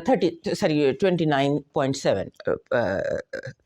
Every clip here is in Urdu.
29.7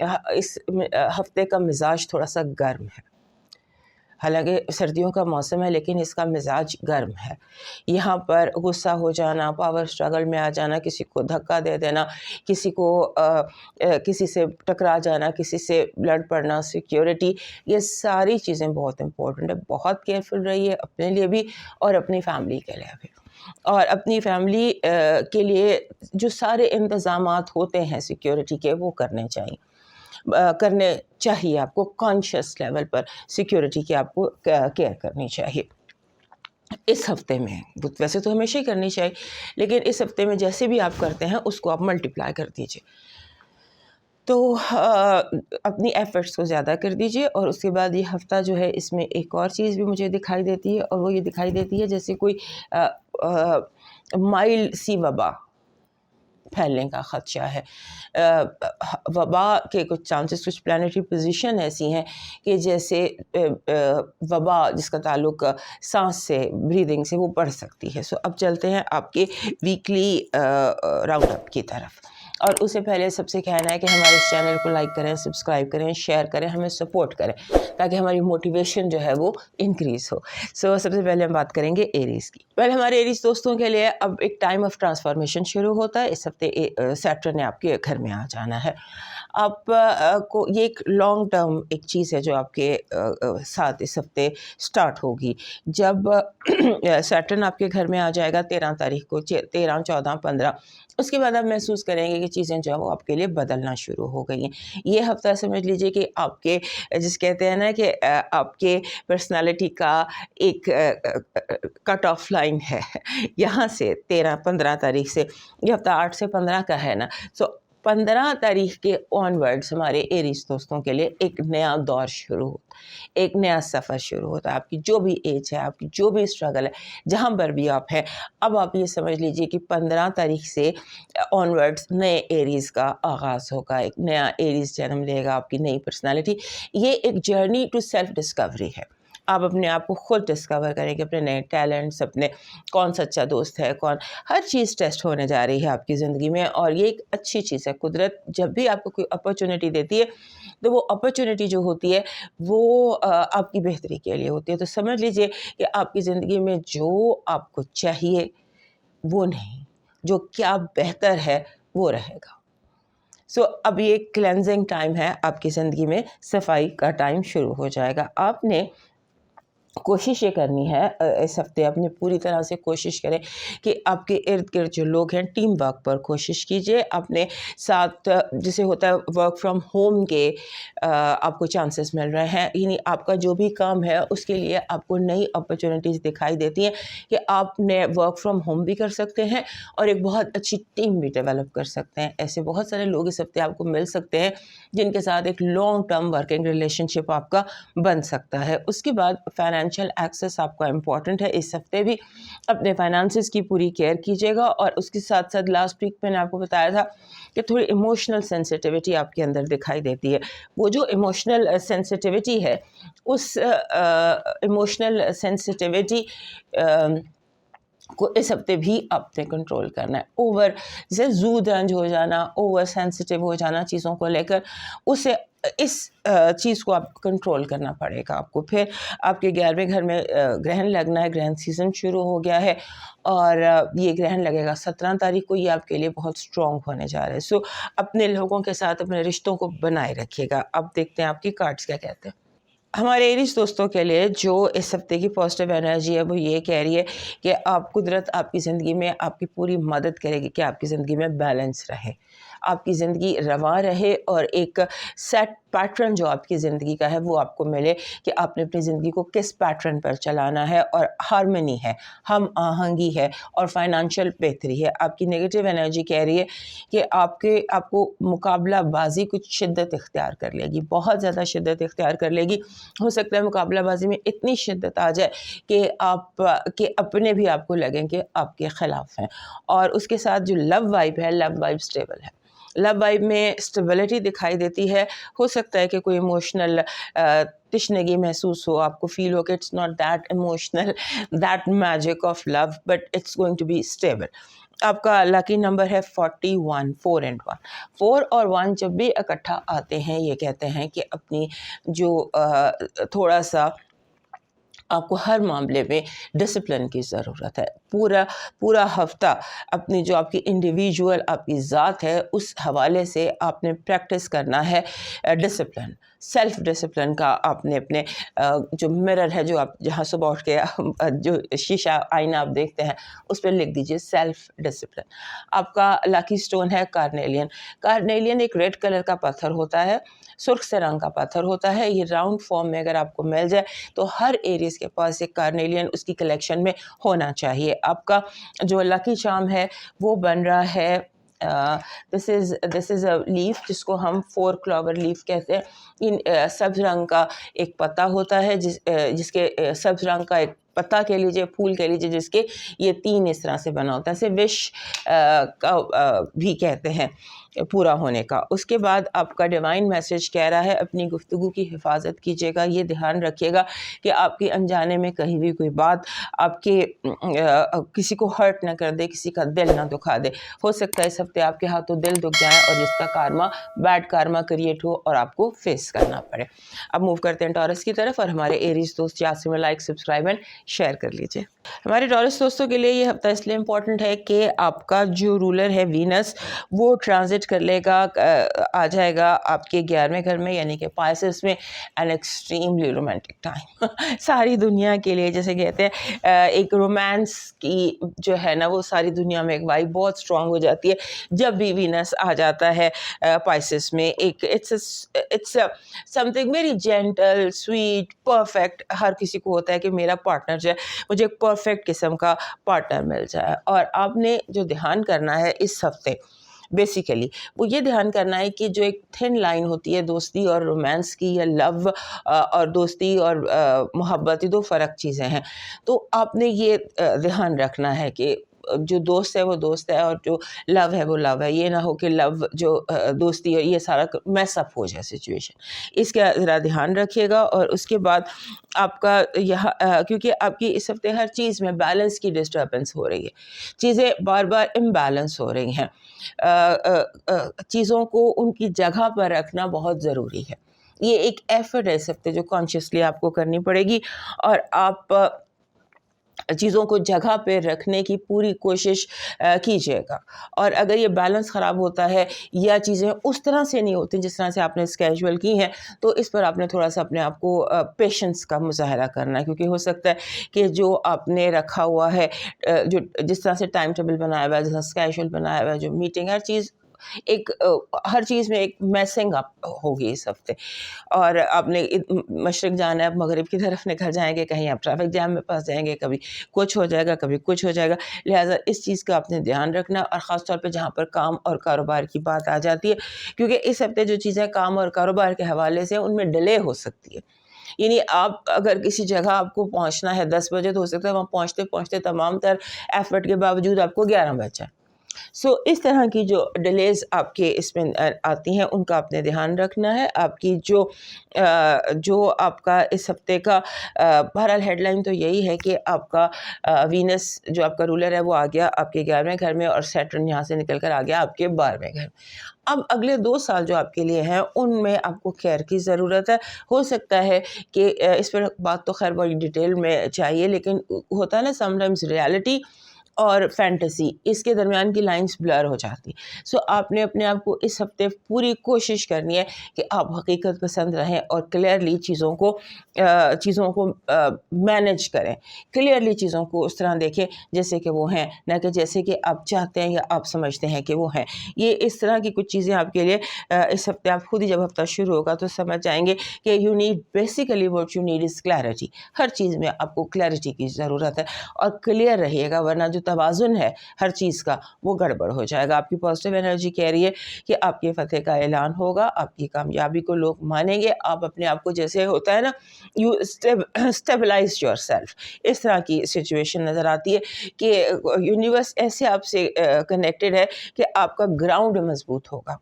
اس ہفتے کا مزاج تھوڑا سا گرم ہے، حالانکہ سردیوں کا موسم ہے لیکن اس کا مزاج گرم ہے. یہاں پر غصہ ہو جانا، پاور اسٹرگل میں آ جانا، کسی کو دھکا دے دینا، کسی سے ٹکرا جانا، کسی سے لڑ پڑنا، سیکیورٹی، یہ ساری چیزیں بہت امپورٹنٹ ہے. بہت کیئرفل رہیے اپنے لیے بھی اور اپنی فیملی کے لیے بھی. اور اپنی فیملی کے لیے جو سارے انتظامات ہوتے ہیں سیکیورٹی کے وہ کرنے چاہیے آپ کو. کانشیس لیول پر سیکیورٹی کی آپ کو کیئر کرنی چاہیے اس ہفتے میں. ویسے تو ہمیشہ ہی کرنی چاہیے لیکن اس ہفتے میں جیسے بھی آپ کرتے ہیں اس کو آپ ملٹیپلائی کر دیجیے. تو اپنی ایفرٹس کو زیادہ کر دیجیے. اور اس کے بعد یہ ہفتہ جو ہے اس میں ایک اور چیز بھی مجھے دکھائی دیتی ہے، اور وہ یہ دکھائی دیتی ہے جیسے کوئی مائلڈ سی وبا پھیلنے کا خدشہ ہے. وبا کے کچھ چانسز، کچھ پلانیٹری پوزیشن ایسی ہیں کہ جیسے وبا جس کا تعلق سانس سے، بریدنگ سے، وہ بڑھ سکتی ہے. اب چلتے ہیں آپ کے ویکلی راؤنڈ اپ کی طرف. اور اس سے پہلے سب سے کہنا ہے کہ ہمارے اس چینل کو لائک کریں، سبسکرائب کریں، شیئر کریں، ہمیں سپورٹ کریں تاکہ ہماری موٹیویشن جو ہے وہ انکریز ہو. سب سے پہلے ہم بات کریں گے ایریز کی. ہمارے ایریز دوستوں کے لیے اب ایک ٹائم آف ٹرانسفارمیشن شروع ہوتا ہے. اس ہفتے سیٹرن نے آپ کے گھر میں آ جانا ہے. آپ کو یہ ایک لانگ ٹرم ایک چیز ہے جو آپ کے ساتھ اس ہفتے سٹارٹ ہوگی. جب سیٹرن آپ کے گھر میں آ جائے گا 13 تاریخ کو، 13، 14، 15، اس کے بعد آپ محسوس کریں گے کہ چیزیں جو ہیں وہ آپ کے لیے بدلنا شروع ہو گئی ہیں. یہ ہفتہ سمجھ لیجئے کہ آپ کے جس کہتے ہیں نا کہ آپ کے پرسنالٹی کا ایک کٹ آف لائن ہے. یہاں سے 13، 15 تاریخ سے، یہ ہفتہ 8 سے 15 کا ہے نا، 15 تاریخ کے آن ورڈز ہمارے ایریز دوستوں کے لیے ایک نیا دور شروع ہوتا ہے، ایک نیا سفر شروع ہوتا ہے. آپ کی جو بھی ایج ہے، آپ کی جو بھی اسٹرگل ہے، جہاں پر بھی آپ ہیں، اب آپ یہ سمجھ لیجئے کہ 15 تاریخ سے آن ورڈز نئے ایریز کا آغاز ہوگا. ایک نیا ایریز جنم لے گا، آپ کی نئی پرسنالٹی. یہ ایک جرنی ٹو سیلف ڈسکوری ہے. آپ اپنے آپ کو خود ڈسکور کریں گے، اپنے نئے ٹیلنٹس، اپنے کون سچا دوست ہے، ہر چیز ٹیسٹ ہونے جا رہی ہے آپ کی زندگی میں. اور یہ ایک اچھی چیز ہے. قدرت جب بھی آپ کو کوئی اپرچونٹی دیتی ہے تو وہ اپرچونٹی جو ہوتی ہے وہ آپ کی بہتری کے لیے ہوتی ہے. تو سمجھ لیجئے کہ آپ کی زندگی میں جو آپ کو چاہیے وہ نہیں، جو کیا بہتر ہے وہ رہے گا. اب یہ کلینزنگ ٹائم ہے، آپ کی زندگی میں صفائی کا ٹائم شروع ہو جائے گا. آپ نے کوشش یہ کرنی ہے اس ہفتے، اپنے پوری طرح سے کوشش کریں کہ آپ کے ارد گرد جو لوگ ہیں ٹیم ورک پر کوشش کیجئے. اپنے ساتھ جسے ہوتا ہے ورک فرام ہوم کے آپ کو چانسز مل رہے ہیں، یعنی آپ کا جو بھی کام ہے اس کے لیے آپ کو نئی اپرچونٹیز دکھائی دیتی ہیں کہ آپ نے ورک فرام ہوم بھی کر سکتے ہیں اور ایک بہت اچھی ٹیم بھی ڈیولپ کر سکتے ہیں. ایسے بہت سارے لوگ اس ہفتے آپ کو مل سکتے ہیں جن کے ساتھ ایک لانگ ٹرم ورکنگ ریلیشن شپ آپ کا بن سکتا ہے. اس کے بعد فائنینشیل ایکسس آپ کا امپورٹنٹ ہے. اس ہفتے بھی اپنے فائنانسز کی پوری کیئر کیجیے گا. اور اس کے ساتھ ساتھ لاسٹ ویک میں نے آپ کو بتایا تھا کہ تھوڑی ایموشنل سینسٹیوٹی آپ کے اندر دکھائی دیتی ہے. وہ جو ایموشنل سینسٹیوٹی ہے، اس ایموشنل سینسٹیوٹی کو اس ہفتے بھی آپ نے کنٹرول کرنا ہے. اوور جیسے زو دنج ہو جانا، اوور سینسٹیو ہو جانا چیزوں کو لے کر، اسے اس چیز کو آپ کنٹرول کرنا پڑے گا آپ کو. پھر آپ کے 11ویں گھر میں گرہن لگنا ہے، گرہن سیزن شروع ہو گیا ہے اور یہ گرہن لگے گا 17 تاریخ کو. یہ آپ کے لیے بہت اسٹرانگ ہونے جا رہا ہے. اپنے لوگوں کے ساتھ اپنے رشتوں کو بنائے رکھیے گا. اب دیکھتے ہیں آپ کی کارڈز کیا کہتے ہیں. ہمارے ایریز دوستوں کے لیے جو اس ہفتے کی پازیٹیو انرجی ہے وہ یہ کہہ رہی ہے کہ قدرت آپ کی زندگی میں آپ کی پوری مدد کرے گی کہ آپ کی زندگی میں بیلنس رہے، آپ کی زندگی رواں رہے اور ایک سیٹ پیٹرن جو آپ کی زندگی کا ہے وہ آپ کو ملے کہ آپ نے اپنی زندگی کو کس پیٹرن پر چلانا ہے. اور ہارمنی ہے، ہم آہنگی ہے اور فائنانشیل بہتری ہے. آپ کی نیگیٹو انرجی کہہ رہی ہے کہ آپ کو مقابلہ بازی کچھ شدت اختیار کر لے گی، بہت زیادہ شدت اختیار کر لے گی. ہو سکتا ہے مقابلہ بازی میں اتنی شدت آ جائے کہ اپنے بھی آپ کو لگیں کہ آپ کے خلاف ہیں. اور اس کے ساتھ جو لو وائب ہے، لو وائب سٹیبل ہے. لو وائب میں اسٹیبلٹی دکھائی دیتی ہے. ہو سکتا ہے کہ کوئی ایموشنل تشنگی محسوس ہو، آپ کو فیل ہو کہ it's not that emotional, that magic of love, but it's going to be stable. آپ کا لکی نمبر ہے 41، 4 and 1. 4 اور 1 جب بھی اکٹھا آتے ہیں یہ کہتے ہیں کہ اپنی جو تھوڑا سا آپ کو ہر معاملے میں ڈسپلن کی ضرورت ہے. پورا ہفتہ اپنی جو آپ کی انڈیویجول آپ کی ذات ہے اس حوالے سے آپ نے پریکٹس کرنا ہے ڈسپلن، سیلف ڈسپلن کا. آپ نے اپنے جو مرر ہے، جو آپ جہاں صبح اٹھ کے جو شیشہ آئینہ آپ دیکھتے ہیں اس پہ لکھ دیجئے سیلف ڈسپلن. آپ کا لاکی سٹون ہے کارنیلین. کارنیلین ایک ریڈ کلر کا پتھر ہوتا ہے، سرخ سے رنگ کا پتھر ہوتا ہے. یہ راؤنڈ فارم میں اگر آپ کو مل جائے تو ہر ایریز کے پاس ایک کارنیلین اس کی کلیکشن میں ہونا چاہیے. آپ کا جو لکی چارم ہے وہ بن رہا ہے دس از اے لیف جس کو ہم 4 کلوور لیف کہتے ہیں. سبز رنگ کا ایک پتا ہوتا ہے جس کے سبز رنگ کا ایک پتا کہہ لیجیے، پھول کہہ لیجیے، جس کے یہ 3 اس طرح سے بنا ہوتا ہے. اسے وش کا بھی کہتے ہیں پورا ہونے کا. اس کے بعد آپ کا ڈیوائن میسج کہہ رہا ہے اپنی گفتگو کی حفاظت کیجیے گا. یہ دھیان رکھیے گا کہ آپ کے انجانے میں کہیں بھی کوئی بات آپ کے کسی کو ہرٹ نہ کر دے، کسی کا دل نہ دکھا دے. ہو سکتا ہے اس ہفتے آپ کے ہاتھوں دل دکھ جائے اور جس کا کارما بیڈ کارما کریٹ ہو اور آپ کو فیس کرنا پڑے. اب موو کرتے ہیں ٹورس کی طرف، اور ہمارے ایریز دوست جاسم میں لائک، سبسکرائب اینڈ شیئر کر لیجیے. ہمارے ٹورس دوستوں کے لیے یہ ہفتہ اس لیے امپورٹنٹ ہے کہ آپ کا جو رولر ہے وینس وہ ٹرانزٹ کر لے گا، آ جائے گا آپ کے 11ویں گھر میں، یعنی کہ پائسس میں. این ایکسٹریملی رومانٹک ٹائم ساری دنیا کے لیے. جیسے کہتے ہیں ایک رومانس کی جو ہے نا وہ ساری دنیا میں ایک وائب بہت اسٹرانگ ہو جاتی ہے جب بھی وینس آ جاتا ہے پائسس میں. ایک it's something very gentle, sweet, perfect. ہر کسی کو ہوتا ہے کہ میرا پارٹنر جو ہے مجھے ایک پرفیکٹ قسم کا پارٹنر مل جائے. اور آپ نے جو دھیان کرنا ہے اس ہفتے بیسیکلی وہ یہ دھیان کرنا ہے کہ جو ایک تھن لائن ہوتی ہے دوستی اور رومانس کی، یا لو اور دوستی اور محبت، یہ 2 فرق چیزیں ہیں. تو آپ نے یہ دھیان رکھنا ہے کہ جو دوست ہے وہ دوست ہے اور جو لو ہے وہ لو ہے. یہ نہ ہو کہ لو جو دوستی ہے یہ سارا میس اپ ہو جائے سچویشن. اس کا ذرا دھیان رکھیے گا. اور اس کے بعد آپ کا یہاں کیونکہ آپ کی اس ہفتے ہر چیز میں بیلنس کی ڈسٹربنس ہو رہی ہے، چیزیں بار بار امبیلنس ہو رہی ہیں. چیزوں کو ان کی جگہ پر رکھنا بہت ضروری ہے. یہ ایک ایفرٹ ہے اس ہفتے جو کانشیسلی آپ کو کرنی پڑے گی، اور آپ چیزوں کو جگہ پہ رکھنے کی پوری کوشش کیجیے گا. اور اگر یہ بیلنس خراب ہوتا ہے یا چیزیں اس طرح سے نہیں ہوتی جس طرح سے آپ نے اسکیجول کی ہیں، تو اس پر آپ نے تھوڑا سا اپنے آپ کو پیشنس کا مظاہرہ کرنا ہے. کیونکہ ہو سکتا ہے کہ جو آپ نے رکھا ہوا ہے، جو جس طرح سے ٹائم ٹیبل بنایا ہوا ہے، جس طرح اسکیجول بنایا ہوا ہے، جو میٹنگ، ہر چیز میں ایک میسنگ اپ ہوگی اس ہفتے. اور آپ نے مشرق جانا ہے، آپ مغرب کی طرف نکل جائیں گے، کہیں آپ ٹریفک جام میں پھنس جائیں گے، کبھی کچھ ہو جائے گا، کبھی کچھ ہو جائے گا. لہٰذا اس چیز کا آپ نے دھیان رکھنا. اور خاص طور پہ جہاں پر کام اور کاروبار کی بات آ جاتی ہے، کیونکہ اس ہفتے جو چیزیں کام اور کاروبار کے حوالے سے ان میں ڈیلے ہو سکتی ہے. یعنی آپ اگر کسی جگہ آپ کو پہنچنا ہے 10 بجے، تو ہو سکتا ہے وہاں پہنچتے پہنچتے تمام تر ایفرٹ کے باوجود آپ کو 11 بج جائے. اس طرح کی جو ڈیلیز آپ کے اس میں آتی ہیں ان کا آپ نے دھیان رکھنا ہے. آپ کی جو آپ کا اس ہفتے کا بہرحال ہیڈ لائن تو یہی ہے کہ آپ کا وینس جو آپ کا رولر ہے وہ آ گیا آپ کے 11ویں گھر میں، اور سیٹرن یہاں سے نکل کر آ گیا آپ کے 12ویں گھر. اب اگلے 2 سال جو آپ کے لیے ہیں ان میں آپ کو کیئر کی ضرورت ہے. ہو سکتا ہے کہ اس پر بات تو خیر بڑی ڈیٹیل میں چاہیے، لیکن ہوتا ہے نا سم ٹائمز ریالٹی اور فینٹیسی، اس کے درمیان کی لائنز بلر ہو جاتی. آپ نے اپنے آپ کو اس ہفتے پوری کوشش کرنی ہے کہ آپ حقیقت پسند رہیں اور کلیئرلی چیزوں کو مینیج کریں. کلیئرلی چیزوں کو اس طرح دیکھیں جیسے کہ وہ ہیں، نہ کہ جیسے کہ آپ چاہتے ہیں یا آپ سمجھتے ہیں کہ وہ ہیں. یہ اس طرح کی کچھ چیزیں آپ کے لیے اس ہفتے، آپ خود ہی جب ہفتہ شروع ہوگا تو سمجھ جائیں گے کہ you need basically what you need is clarity. ہر چیز میں آپ کو کلیئرٹی کی ضرورت ہے، اور کلیئر رہیے گا، ورنہ جو توازن ہے ہر چیز کا وہ گڑبڑ ہو جائے گا. آپ کی پازیٹیو انرجی کہہ رہی ہے کہ آپ کی فتح کا اعلان ہوگا، آپ کی کامیابی کو لوگ مانیں گے. آپ اپنے آپ کو جیسے ہوتا ہے نا یو اسٹیبلائز یور سیلف، اس طرح کی سچویشن نظر آتی ہے کہ یونیورس ایسے آپ سے کنیکٹڈ ہے کہ آپ کا گراؤنڈ مضبوط ہوگا.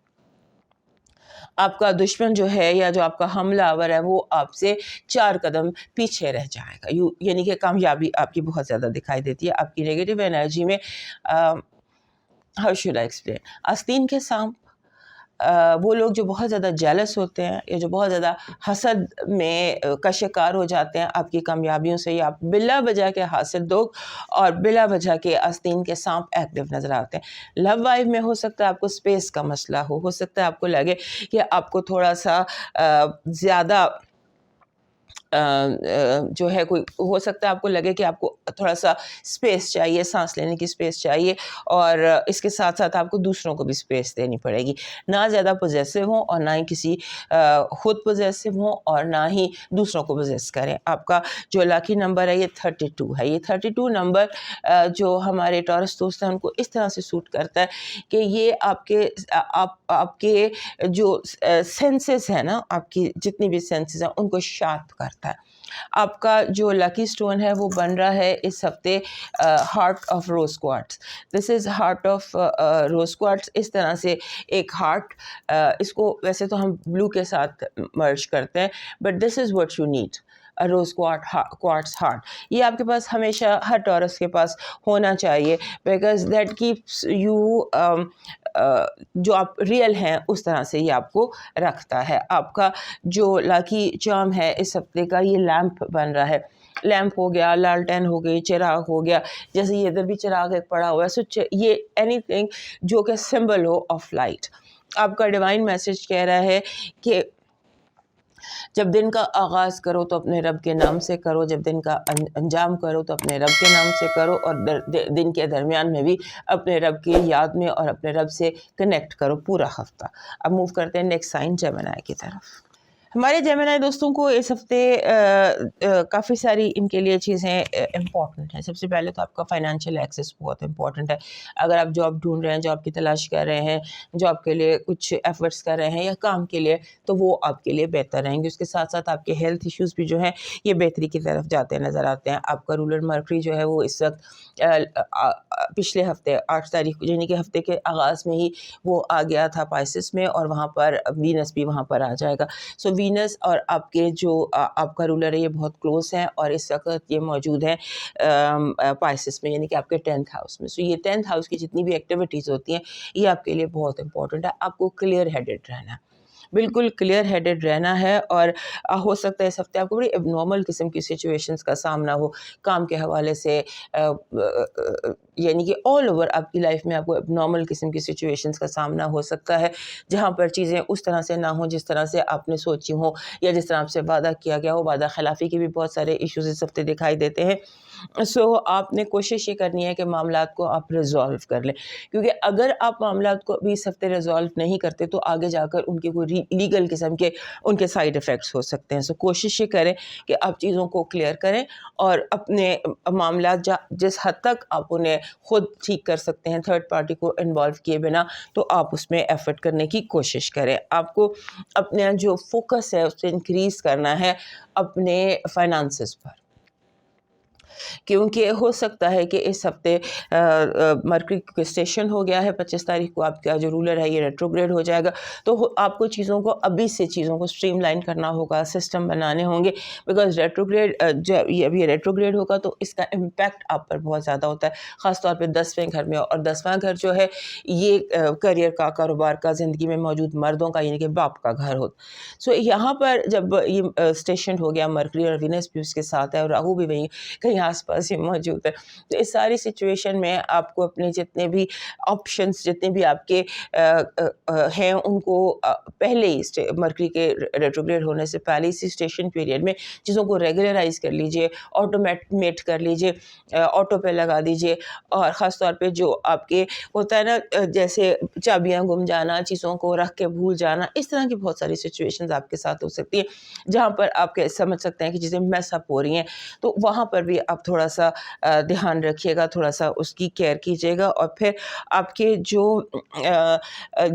آپ کا دشمن جو ہے یا جو آپ کا حملہ آور ہے وہ آپ سے 4 قدم پیچھے رہ جائے گا. یعنی کہ کامیابی آپ کی بہت زیادہ دکھائی دیتی ہے. آپ کی نیگیٹو انرجی میں how should I explain, آستین کے سانپ وہ لوگ جو بہت زیادہ جیلس ہوتے ہیں یا جو بہت زیادہ حسد میں کا شکار ہو جاتے ہیں آپ کی کامیابیوں سے، یا بلا وجہ کے حاسد لوگ اور بلا وجہ کے آستین کے سانپ ایکٹیو نظر آتے ہیں. لو لائف میں ہو سکتا ہے آپ کو اسپیس کا مسئلہ ہو سکتا ہے آپ کو لگے کہ آپ کو تھوڑا سا زیادہ جو ہے کوئی ہو سکتا ہے آپ کو لگے کہ آپ کو تھوڑا سا اسپیس چاہیے، سانس لینے کی اسپیس چاہیے، اور اس کے ساتھ ساتھ آپ کو دوسروں کو بھی اسپیس دینی پڑے گی. نہ زیادہ پوزیسو ہوں اور نہ ہی کسی خود پوزیسو ہوں اور نہ ہی دوسروں کو پوزیس کریں. آپ کا جو لاکی نمبر ہے یہ 32 ہے. یہ 32 نمبر جو ہمارے ٹورس دوست ہیں ان کو اس طرح سے سوٹ کرتا ہے کہ یہ آپ کے جو سینسز ہیں نا، آپ کی جتنی بھی سینسز ہیں ان کو شارپ کرتا ہے. آپ کا جو لکی سٹون ہے وہ بن رہا ہے اس ہفتے heart of rose quartz. This is heart of rose quartz. اس طرح سے ایک ہارٹ، اس کو ویسے تو ہم بلو کے ساتھ مرج کرتے ہیں، but this is what you need, rose quartz heart. یہ آپ کے پاس ہمیشہ ہر ٹورس کے پاس ہونا چاہیے، بیکاز دیٹ کیپس یو جو آپ ریئل ہیں اس طرح سے یہ آپ کو رکھتا ہے. آپ کا جو لاکی چارم ہے اس ہفتے کا یہ لیمپ بن رہا ہے. لیمپ ہو گیا، لالٹین ہو گئی، چراغ ہو گیا، جیسے یہ ادھر بھی چراغ ایک پڑا ہوا ہے. سو یہ اینی تھنگ جو کہ سمبل ہو آف لائٹ. آپ کا ڈیوائن میسج کہہ رہا ہے کہ جب دن کا آغاز کرو تو اپنے رب کے نام سے کرو، جب دن کا انجام کرو تو اپنے رب کے نام سے کرو، اور دن کے درمیان میں بھی اپنے رب کی یاد میں اور اپنے رب سے کنیکٹ کرو پورا ہفتہ. اب موو کرتے ہیں نیکسٹ سائن جیمنائی کی طرف. ہمارے جیمنائی دوستوں کو اس ہفتے کافی ساری ان کے لیے چیزیں امپورٹنٹ ہیں. سب سے پہلے تو آپ کا فائنینشیل ایکسیس بہت امپورٹنٹ ہے. اگر آپ جاب ڈھونڈ رہے ہیں، جاب کی تلاش کر رہے ہیں، جاب کے لیے کچھ ایفرٹس کر رہے ہیں یا کام کے لیے، تو وہ آپ کے لیے بہتر رہیں گے. اس کے ساتھ ساتھ آپ کے ہیلتھ ایشوز بھی جو ہیں یہ بہتری کی طرف جاتے نظر آتے ہیں. آپ کا رولر مرکری جو ہے وہ اس وقت پچھلے ہفتے 8 تاریخ یعنی کہ ہفتے کے آغاز میں ہی وہ آ گیا تھا پائسس میں، اور وہاں پر وینس بھی وہاں پر آ جائے گا. سو وینس اور آپ کے جو آپ کا رولر ہے یہ بہت کلوز ہیں، اور اس وقت یہ موجود ہیں پائسس میں، یعنی کہ آپ کے 10th ہاؤس میں. سو یہ 10th ہاؤس کی جتنی بھی ایکٹیویٹیز ہوتی ہیں یہ آپ کے لیے بہت امپورٹنٹ ہے. آپ کو کلیئر ہیڈڈ رہنا ہے، بالکل کلیئر ہیڈڈ رہنا ہے. اور ہو سکتا ہے اس ہفتے آپ کو بڑی اب نارمل قسم کی سچویشنز کا سامنا ہو کام کے حوالے سے، یعنی کہ آل اوور آپ کی لائف میں آپ کو اب نارمل قسم کی سچویشنز کا سامنا ہو سکتا ہے، جہاں پر چیزیں اس طرح سے نہ ہوں جس طرح سے آپ نے سوچی ہوں یا جس طرح آپ سے وعدہ کیا گیا ہو. وعدہ خلافی کے بھی بہت سارے ایشوز اس ہفتے دکھائی دیتے ہیں. سو آپ نے کوشش یہ کرنی ہے کہ معاملات کو آپ ریزالو کر لیں، کیونکہ اگر آپ معاملات کو ابھی اس ہفتے ریزالو نہیں کرتے تو آگے جا کر ان کے کوئی لیگل قسم کے ان کے سائیڈ افیکٹس ہو سکتے ہیں. سو کوشش یہ کریں کہ آپ چیزوں کو کلیئر کریں اور اپنے معاملات جس حد تک آپ انہیں خود ٹھیک کر سکتے ہیں تھرڈ پارٹی کو انوالو کیے بنا، تو آپ اس میں ایفرٹ کرنے کی کوشش کریں. آپ کو اپنا جو فوکس ہے اس سے انکریز کرنا ہے اپنے فائنانسز پر، کیونکہ ہو سکتا ہے کہ اس ہفتے مرکری کا اسٹیشن ہو گیا ہے 25 تاریخ کو، آپ کا جو رولر ہے یہ ریٹروگریڈ ہو جائے گا. تو آپ کو چیزوں کو ابھی سے چیزوں کو سٹریم لائن کرنا ہوگا، سسٹم بنانے ہوں گے، بیکاز ریٹروگریڈ جب یہ ابھی ریٹروگریڈ ہوگا تو اس کا امپیکٹ آپ پر بہت زیادہ ہوتا ہے، خاص طور پہ 10ویں گھر میں. اور 10واں گھر جو ہے یہ کریئر کا، کاروبار کا، زندگی میں موجود مردوں کا، یعنی کہ باپ کا گھر ہوتا. سو یہاں پر جب یہ اسٹیشن ہو گیا مرکری اور وینس بھی اس کے ساتھ ہے اور راہو بھی وہیں کہیں آس پاس ہی موجود ہے، تو اس ساری سچویشن میں آپ کو اپنے جتنے بھی آپشنس جتنے بھی آپ کے ہیں ان کو پہلے ہی مرکری کے ریٹروگریڈ ہونے سے پہلے اسی اسٹیشن پیریڈ میں چیزوں کو ریگولرائز کر لیجئے، آٹومیٹ کر لیجئے، آٹو پہ لگا دیجئے. اور خاص طور پہ جو آپ کے ہوتا ہے نا جیسے چابیاں گم جانا، چیزوں کو رکھ کے بھول جانا، اس طرح کی بہت ساری سچویشنز آپ کے ساتھ ہو سکتی ہیں جہاں پر آپ کے سمجھ سکتے ہیں کہ چیزیں میس اپ ہو رہی ہیں. تو وہاں پر بھی آپ تھوڑا سا دھیان رکھیے گا، تھوڑا سا اس کی کیئر کیجیے گا. اور پھر آپ کے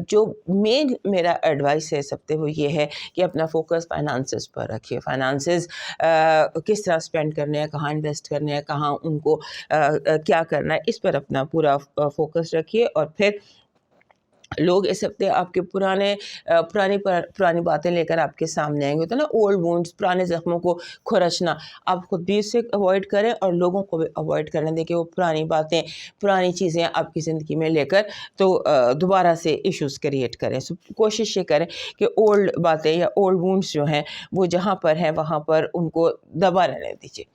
جو مین میرا ایڈوائس ہے اس ہفتے وہ یہ ہے کہ اپنا فوکس فائنانسز پر رکھیے. فائنانسز کس طرح اسپینڈ کرنے ہیں، کہاں انویسٹ کرنے ہیں، کہاں ان کو کیا کرنا ہے، اس پر اپنا پورا فوکس رکھیے. اور پھر لوگ اس ہفتے آپ کے پرانی باتیں لے کر آپ کے سامنے آئیں گے. تو نا اولڈ وونڈس، پرانے زخموں کو کھرچنا، آپ خود بھی اس سے اوائڈ کریں اور لوگوں کو بھی اوائڈ کرنے دیں کہ وہ پرانی باتیں، پرانی چیزیں آپ کی زندگی میں لے کر تو دوبارہ سے ایشوز کریٹ کریں. کوشش یہ کریں کہ اولڈ باتیں یا اولڈ وونڈس جو ہیں وہ جہاں پر ہیں وہاں پر ان کو دبا رہنے دیجیے.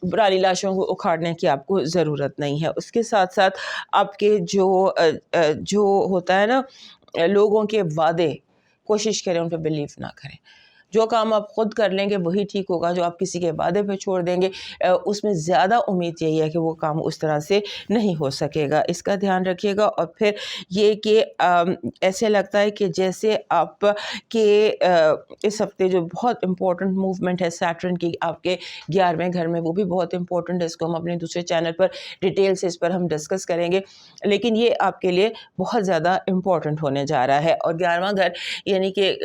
پرانی لاشوں کو اکھاڑنے کی آپ کو ضرورت نہیں ہے. اس کے ساتھ ساتھ آپ کے جو ہوتا ہے نا لوگوں کے وعدے، کوشش کریں ان پہ بلیو نہ کریں. جو کام آپ خود کر لیں گے وہی ٹھیک ہوگا. جو آپ کسی کے وعدے پہ چھوڑ دیں گے اس میں زیادہ امید یہی ہے کہ وہ کام اس طرح سے نہیں ہو سکے گا. اس کا دھیان رکھیے گا. اور پھر یہ کہ ایسے لگتا ہے کہ جیسے آپ کے اس ہفتے جو بہت امپورٹنٹ موومنٹ ہے سیٹرن کی آپ کے 11ویں گھر میں، وہ بھی بہت امپورٹنٹ ہے. اس کو ہم اپنے دوسرے چینل پر ڈیٹیل سے اس پر ہم ڈسکس کریں گے، لیکن یہ آپ کے لیے بہت زیادہ امپورٹنٹ ہونے جا رہا ہے. اور 11واں گھر یعنی کہ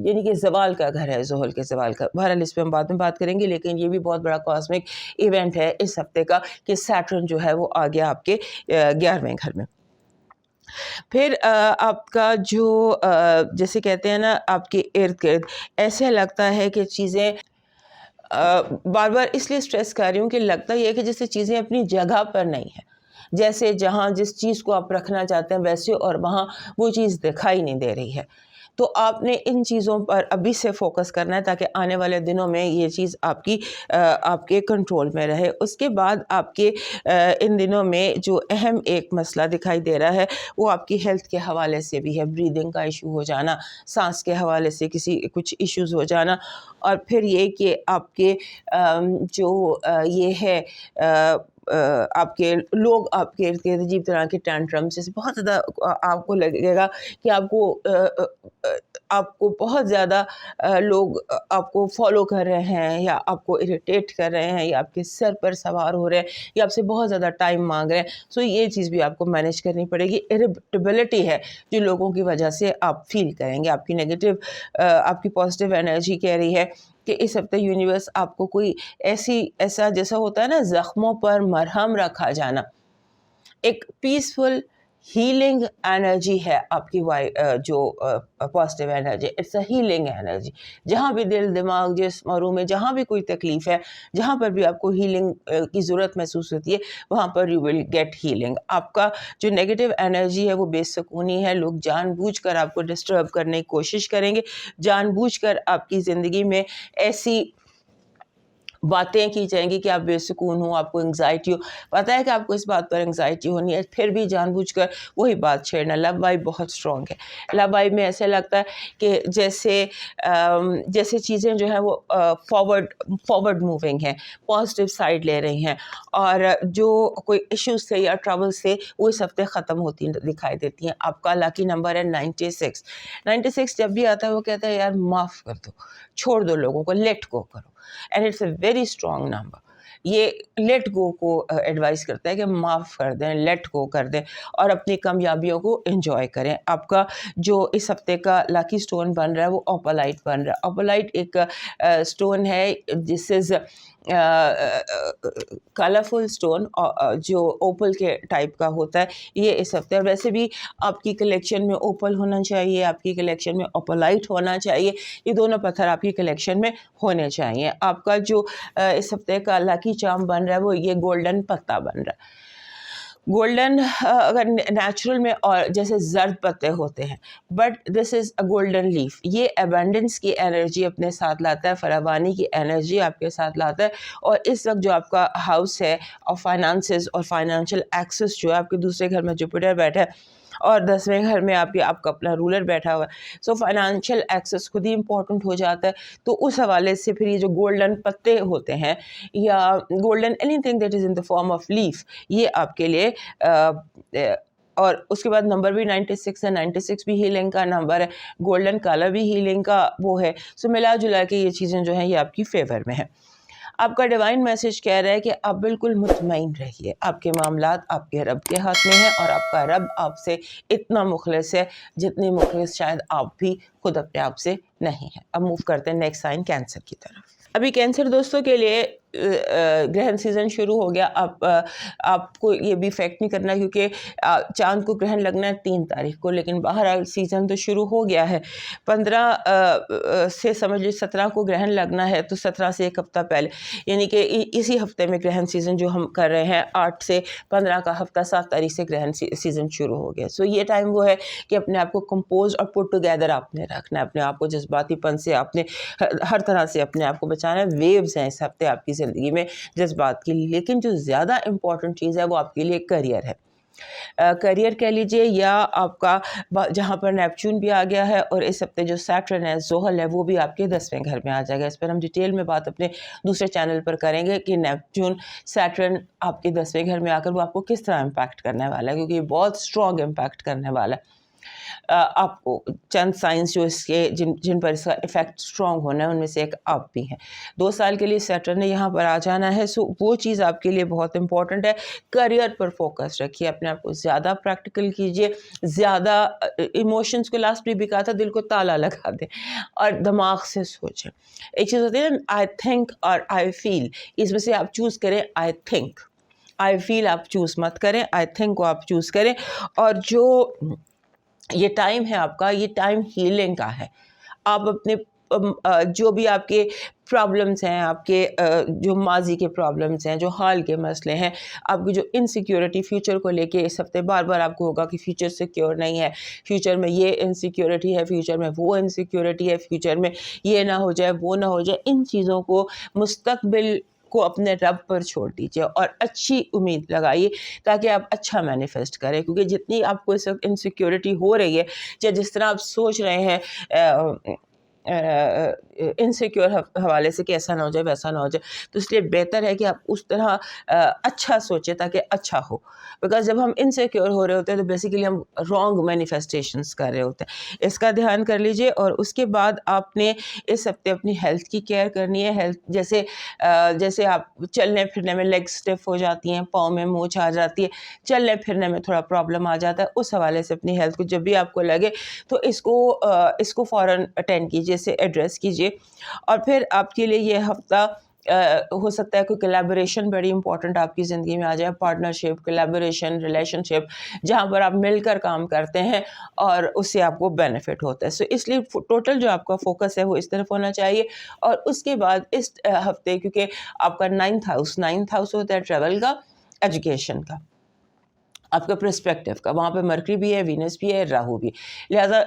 یعنی کہ زوال کا گھر ہے، زحل کے زوال کا. بہرحال اس پہ ہم بعد میں بات کریں گے، لیکن یہ بھی بہت بڑا کاسمک ایونٹ ہے اس ہفتے کا کہ سیٹرن جو ہے وہ آ گیا آپ کے 11ویں گھر میں. پھر آپ کا جو جیسے کہتے ہیں نا آپ کے ارد گرد ایسے لگتا ہے کہ چیزیں بار بار اس لیے اسٹریس کر رہی ہوں کہ لگتا یہ ہے کہ جیسے چیزیں اپنی جگہ پر نہیں ہیں، جیسے جہاں جس چیز کو آپ رکھنا چاہتے ہیں ویسے اور وہاں وہ چیز دکھائی نہیں دے رہی ہے. تو آپ نے ان چیزوں پر ابھی سے فوکس کرنا ہے تاکہ آنے والے دنوں میں یہ چیز آپ کے کنٹرول میں رہے. اس کے بعد آپ کے ان دنوں میں جو اہم ایک مسئلہ دکھائی دے رہا ہے وہ آپ کی ہیلتھ کے حوالے سے بھی ہے. بریدنگ کا ایشو ہو جانا، سانس کے حوالے سے کچھ ایشوز ہو جانا، اور پھر یہ کہ آپ کے جو یہ ہے آپ کے لوگ آپ کے ارد گرد عجیب طرح کے ٹینٹرم سے بہت زیادہ آپ کو لگے گا کہ آپ کو بہت زیادہ لوگ آپ کو فالو کر رہے ہیں یا آپ کو اریٹیٹ کر رہے ہیں یا آپ کے سر پر سوار ہو رہے ہیں یا آپ سے بہت زیادہ ٹائم مانگ رہے ہیں. سو یہ چیز بھی آپ کو مینیج کرنی پڑے گی. اریٹیبلٹی ہے جو لوگوں کی وجہ سے آپ فیل کریں گے. آپ کی نیگیٹو آپ کی پازیٹیو انرجی کہہ رہی ہے کہ اس ہفتے یونیورس آپ کو کوئی ایسا جیسا ہوتا ہے نا زخموں پر مرہم رکھا جانا، ایک پیسفل ہیلنگ انرجی ہے آپ کی جو positive energy. It's a healing energy. جہاں بھی دل، دماغ، جسم اور روح میں جہاں بھی کوئی تکلیف ہے، جہاں پر بھی آپ کو ہیلنگ کی ضرورت محسوس ہوتی ہے وہاں پر یو ول گیٹ ہیلنگ. آپ کا جو نیگیٹو انرجی ہے وہ بے سکونی ہے. لوگ جان بوجھ کر آپ کو ڈسٹرب کرنے کی کوشش کریں گے، جان بوجھ کر آپ کی زندگی میں ایسی باتیں کی جائیں گی کہ آپ بے سکون ہو، آپ کو انگزائٹی ہو. پتہ ہے کہ آپ کو اس بات پر انگزائٹی ہونی ہے، پھر بھی جان بوجھ کر وہی بات چھیڑنا. لو وائب بہت اسٹرانگ ہے. لو وائب میں ایسے لگتا ہے کہ جیسے چیزیں جو ہیں وہ فارورڈ موونگ ہیں، پازیٹیو سائڈ لے رہی ہیں، اور جو کوئی ایشوز تھے یا ٹربلز تھے وہ اس ہفتے ختم ہوتی دکھائی دیتی ہیں. آپ کا لاکی نمبر ہے 96. 96 جب بھی آتا ہے وہ کہتا ہے یار معاف کر دو، چھوڑ دو لوگوں کو، لیٹ گو کرو. And it's a very strong number. یہ لیٹ گو کو ایڈوائز کرتا ہے کہ معاف کر دیں، لیٹ گو کر دیں اور اپنی کامیابیوں کو انجوائے کریں. آپ کا جو اس ہفتے کا لاکی سٹون بن رہا ہے وہ اوپلائٹ بن رہا ہے. اوپلائٹ ایک سٹون ہے جس از کلرفل سٹون جو اوپل کے ٹائپ کا ہوتا ہے. یہ اس ہفتے ویسے بھی آپ کی کلیکشن میں اوپل ہونا چاہیے، آپ کی کلیکشن میں اوپلائٹ ہونا چاہیے. یہ دونوں پتھر آپ کی کلیکشن میں ہونے چاہیے. آپ کا جو اس ہفتے کا لاکی چارم بن رہا ہے وہ یہ گولڈن پتا بن رہا ہے. گولڈن اگر نیچرل میں اور جیسے زرد پتے ہوتے ہیں، but this is a golden leaf. یہ ایبنڈنس کی انرجی اپنے ساتھ لاتا ہے، فراوانی کی انرجی آپ کے ساتھ لاتا ہے. اور اس وقت جو آپ کا ہاؤس ہے اور فائنانسز اور فائنینشیل ایکسس جو ہے آپ کے دوسرے گھر میں جوپیٹر بیٹھا ہے اور 10ویں گھر میں آپ کا اپنا رولر بیٹھا ہوا ہے. سو فائنینشیل ایکسس خود ہی امپورٹنٹ ہو جاتا ہے. تو اس حوالے سے پھر یہ جو گولڈن پتے ہوتے ہیں یا golden anything that is in the form of leaf, یہ آپ کے لیے اور اس کے بعد نمبر بھی 96 ہے. 96 بھی ہیلنگ کا نمبر ہے. گولڈن کلر بھی ہیلنگ کا وہ ہے. سو ملا جلا کے یہ چیزیں جو ہیں یہ آپ کی فیور میں ہیں. آپ کا ڈیوائن میسج کہہ رہا ہے کہ آپ بالکل مطمئن رہیے، آپ کے معاملات آپ کے رب کے ہاتھ میں ہیں اور آپ کا رب آپ سے اتنا مخلص ہے جتنی مخلص شاید آپ بھی خود اپنے آپ سے نہیں ہیں. اب موو کرتے ہیں نیکسٹ سائن کینسر کی طرف. ابھی کینسر دوستوں کے لیے گرہن سیزن شروع ہو گیا. آپ کو یہ بھی افیکٹ نہیں کرنا کیونکہ چاند کو گرہن لگنا ہے 3 تاریخ کو, لیکن بہرحال سیزن تو شروع ہو گیا ہے. 15 سے سمجھ لیجیے 17 کو گرہن لگنا ہے, تو 17 سے ایک ہفتہ پہلے, یعنی کہ اسی ہفتے میں گرہن سیزن جو ہم کر رہے ہیں 8 سے 15 کا ہفتہ 7 تاریخ سے گرہن سیزن شروع ہو گیا. سو یہ ٹائم وہ ہے کہ اپنے آپ کو کمپوز اور پٹ ٹوگیدر آپ نے رکھنا ہے, اپنے آپ کو جذباتی پن سے آپ نے ہر طرح سے اپنے آپ کو بچانا ہے. ویوز ہیں اس ہفتے آپ کی زندگی میں جذبات کی, لیکن جو زیادہ امپورٹنٹ چیز ہے وہ آپ کے لیے کریئر ہے. کریئر کہہ لیجئے, یا آپ کا جہاں پر نیپچون بھی آ گیا ہے, اور اس ہفتے جو سیٹرن ہے, زحل ہے, وہ بھی آپ کے 10ویں گھر میں آ جائے گا. اس پر ہم ڈیٹیل میں بات اپنے دوسرے چینل پر کریں گے کہ نیپچون سیٹرن آپ کے 10ویں گھر میں آ کر وہ آپ کو کس طرح امپیکٹ کرنے والا ہے, کیونکہ یہ بہت اسٹرانگ امپیکٹ کرنے والا ہے. آپ کو چند سائنس جو اس کے جن پر اس کا افیکٹ اسٹرانگ ہونا ہے ان میں سے ایک آپ بھی ہیں. 2 سال کے لیے سیٹرن نے یہاں پر آ جانا ہے, سو وہ چیز آپ کے لیے بہت امپورٹنٹ ہے. کریئر پر فوکس رکھیے, اپنے آپ کو زیادہ پریکٹیکل کیجیے, زیادہ ایموشنز کو لاسٹ بھی کہا تھا, دل کو تالا لگا دیں اور دماغ سے سوچیں. ایک چیز ہوتی ہے نا آئی تھنک اور آئی فیل, اس میں سے آپ چوز کریں آئی تھنک. آئی فیل آپ چوز مت کریں, آئی تھنک کو آپ چوز کریں. اور جو یہ ٹائم ہے آپ کا, یہ ٹائم ہیلنگ کا ہے. آپ اپنے جو بھی آپ کے پرابلمس ہیں, آپ کے جو ماضی کے پرابلمس ہیں, جو حال کے مسئلے ہیں, آپ کی جو انسیکیورٹی فیوچر کو لے کے اس ہفتے بار بار آپ کو ہوگا کہ فیوچر سیکیور نہیں ہے, فیوچر میں یہ انسیکیورٹی ہے, فیوچر میں وہ انسیکیورٹی ہے, فیوچر میں یہ نہ ہو جائے, وہ نہ ہو جائے. ان چیزوں کو مستقبل کو اپنے رب پر چھوڑ دیجیے اور اچھی امید لگائیے تاکہ آپ اچھا مینیفیسٹ کریں. کیونکہ جتنی آپ کو اس وقت انسیکیورٹی ہو رہی ہے, یا جس طرح آپ سوچ رہے ہیں انسیکیور حوالے سے کہ ایسا نہ ہو جائے ویسا نہ ہو جائے, تو اس لیے بہتر ہے کہ آپ اس طرح اچھا سوچیں تاکہ اچھا ہو. بیکاز جب ہم انسیکیور ہو رہے ہوتے ہیں تو بیسیکلی ہم رانگ مینیفیسٹیشنس کر رہے ہوتے ہیں. اس کا دھیان کر لیجئے. اور اس کے بعد آپ نے اس ہفتے اپنی ہیلتھ کی کیئر کرنی ہے. ہیلتھ جیسے آپ چلنے پھرنے میں لیگ اسٹف ہو جاتی ہیں, پاؤں میں موچھ آ جاتی ہے, چلنے پھرنے میں تھوڑا پرابلم آ جاتا ہے, اس حوالے سے اپنی ہیلتھ کو جب بھی آپ کو لگے تو اس کو فوراً اٹینڈ کیجیے, اسے ایڈریس کیجیے. اور پھر آپ کے لیے یہ ہفتہ ہو سکتا ہے کوئی کولیبوریشن بڑی امپورٹنٹ آپ کی زندگی میں آ جائے, پارٹنرشپ, کولیبوریشن, ریلیشن شپ, جہاں پر آپ مل کر کام کرتے ہیں اور اس سے آپ کو بینیفٹ ہوتا ہے. سو اس لیے ٹوٹل جو آپ کا فوکس ہے وہ اس طرف ہونا چاہیے. اور اس کے بعد اس ہفتے کیونکہ آپ کا 9th ہاؤس ہوتا ہے ٹریول کا, ایجوکیشن کا, آپ کا پرسپیکٹیو کا, وہاں پہ مرکری بھی ہے, وینس بھی ہے, راہو بھی. لہٰذا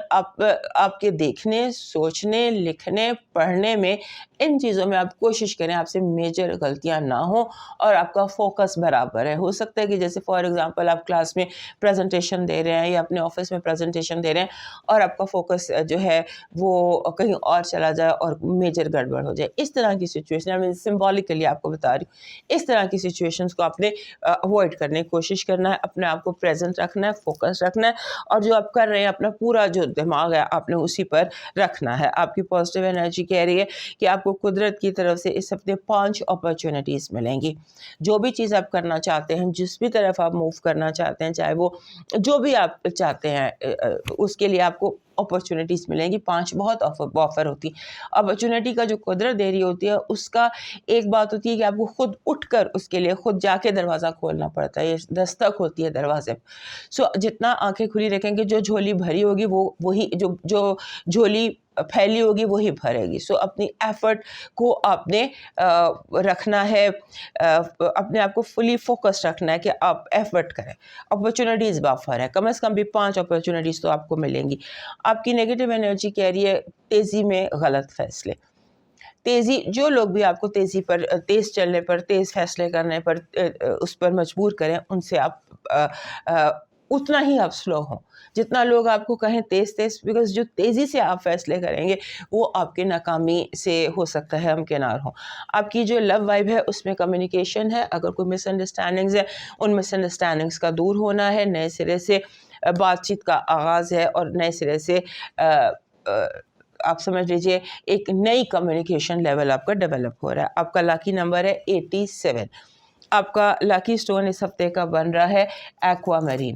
آپ کے دیکھنے, سوچنے, لکھنے, پڑھنے میں, ان چیزوں میں آپ کوشش کریں آپ سے میجر غلطیاں نہ ہوں اور آپ کا فوکس برابر ہے. ہو سکتا ہے کہ جیسے فار ایگزامپل آپ کلاس میں پریزنٹیشن دے رہے ہیں یا اپنے آفس میں پریزنٹیشن دے رہے ہیں اور آپ کا فوکس جو ہے وہ کہیں اور چلا جائے اور میجر گڑبڑ ہو جائے. اس طرح کی سچویشن سمبولکلی آپ کو بتا رہی ہوں, اس طرح کی سچویشنز کو آپ نے اوائڈ کرنے کی کوشش کرنا ہے. اپنے آپ کو پریزنٹ رکھنا ہے, فوکس رکھنا ہے, اور جو آپ کر رہے ہیں اپنا پورا جو دماغ ہے آپ نے اسی پر رکھنا ہے. آپ کی پازیٹیو انرجی کہہ رہی ہے کہ آپ کو قدرت کی طرف سے اس ہفتے 5 اپرچونٹیز ملیں گی. جو بھی چیز آپ کرنا چاہتے ہیں, جس بھی طرف آپ موو کرنا چاہتے ہیں, چاہے وہ جو بھی آپ چاہتے ہیں, اس کے لیے آپ کو اپرچونٹیز ملیں گی. 5 بہت آفر ہوتی ہے. اپرچونٹی کا جو قدرت دے رہی ہوتی ہے اس کا ایک بات ہوتی ہے کہ آپ کو خود اٹھ کر اس کے لیے خود جا کے دروازہ کھولنا پڑتا ہے, یہ دستک ہوتی ہے دروازے. سو جتنا آنکھیں کھلی رکھیں گے, جو جھولی بھری ہوگی وہی جو جھولی پھیلی ہوگی وہی بھرے گی. سو اپنی ایفرٹ کو آپ نے رکھنا ہے, اپنے آپ کو فلی فوکس رکھنا ہے کہ آپ ایفرٹ کریں. اپرچونٹیز بافر ہے, کم از کم بھی 5 اپرچونٹیز تو آپ کو ملیں گی. آپ کی نیگیٹو انرجی کہہ رہی ہے تیزی میں غلط فیصلے. تیزی, جو لوگ بھی آپ کو تیزی پر, تیز چلنے پر, تیز فیصلے کرنے پر اس پر مجبور کریں, ان سے آپ اتنا ہی آپ سلو ہوں جتنا لوگ آپ کو کہیں تیز, بیکاز جو تیزی سے آپ فیصلے کریں گے وہ آپ کی ناکامی سے ہو سکتا ہے ہمکنار ہوں. آپ کی جو لو وائب ہے اس میں کمیونیکیشن ہے, اگر کوئی مس انڈرسٹینڈنگز ہے ان مس انڈرسٹینڈنگز کا دور ہونا ہے, نئے سرے سے بات چیت کا آغاز ہے, اور نئے سرے سے آپ سمجھ لیجئے ایک نئی کمیونیکیشن لیول آپ کا ڈیولپ ہو رہا ہے. آپ کا لاکی نمبر ہے 87. آپ کا لاکی سٹون اس ہفتے کا بن رہا ہے ایکوا میرین.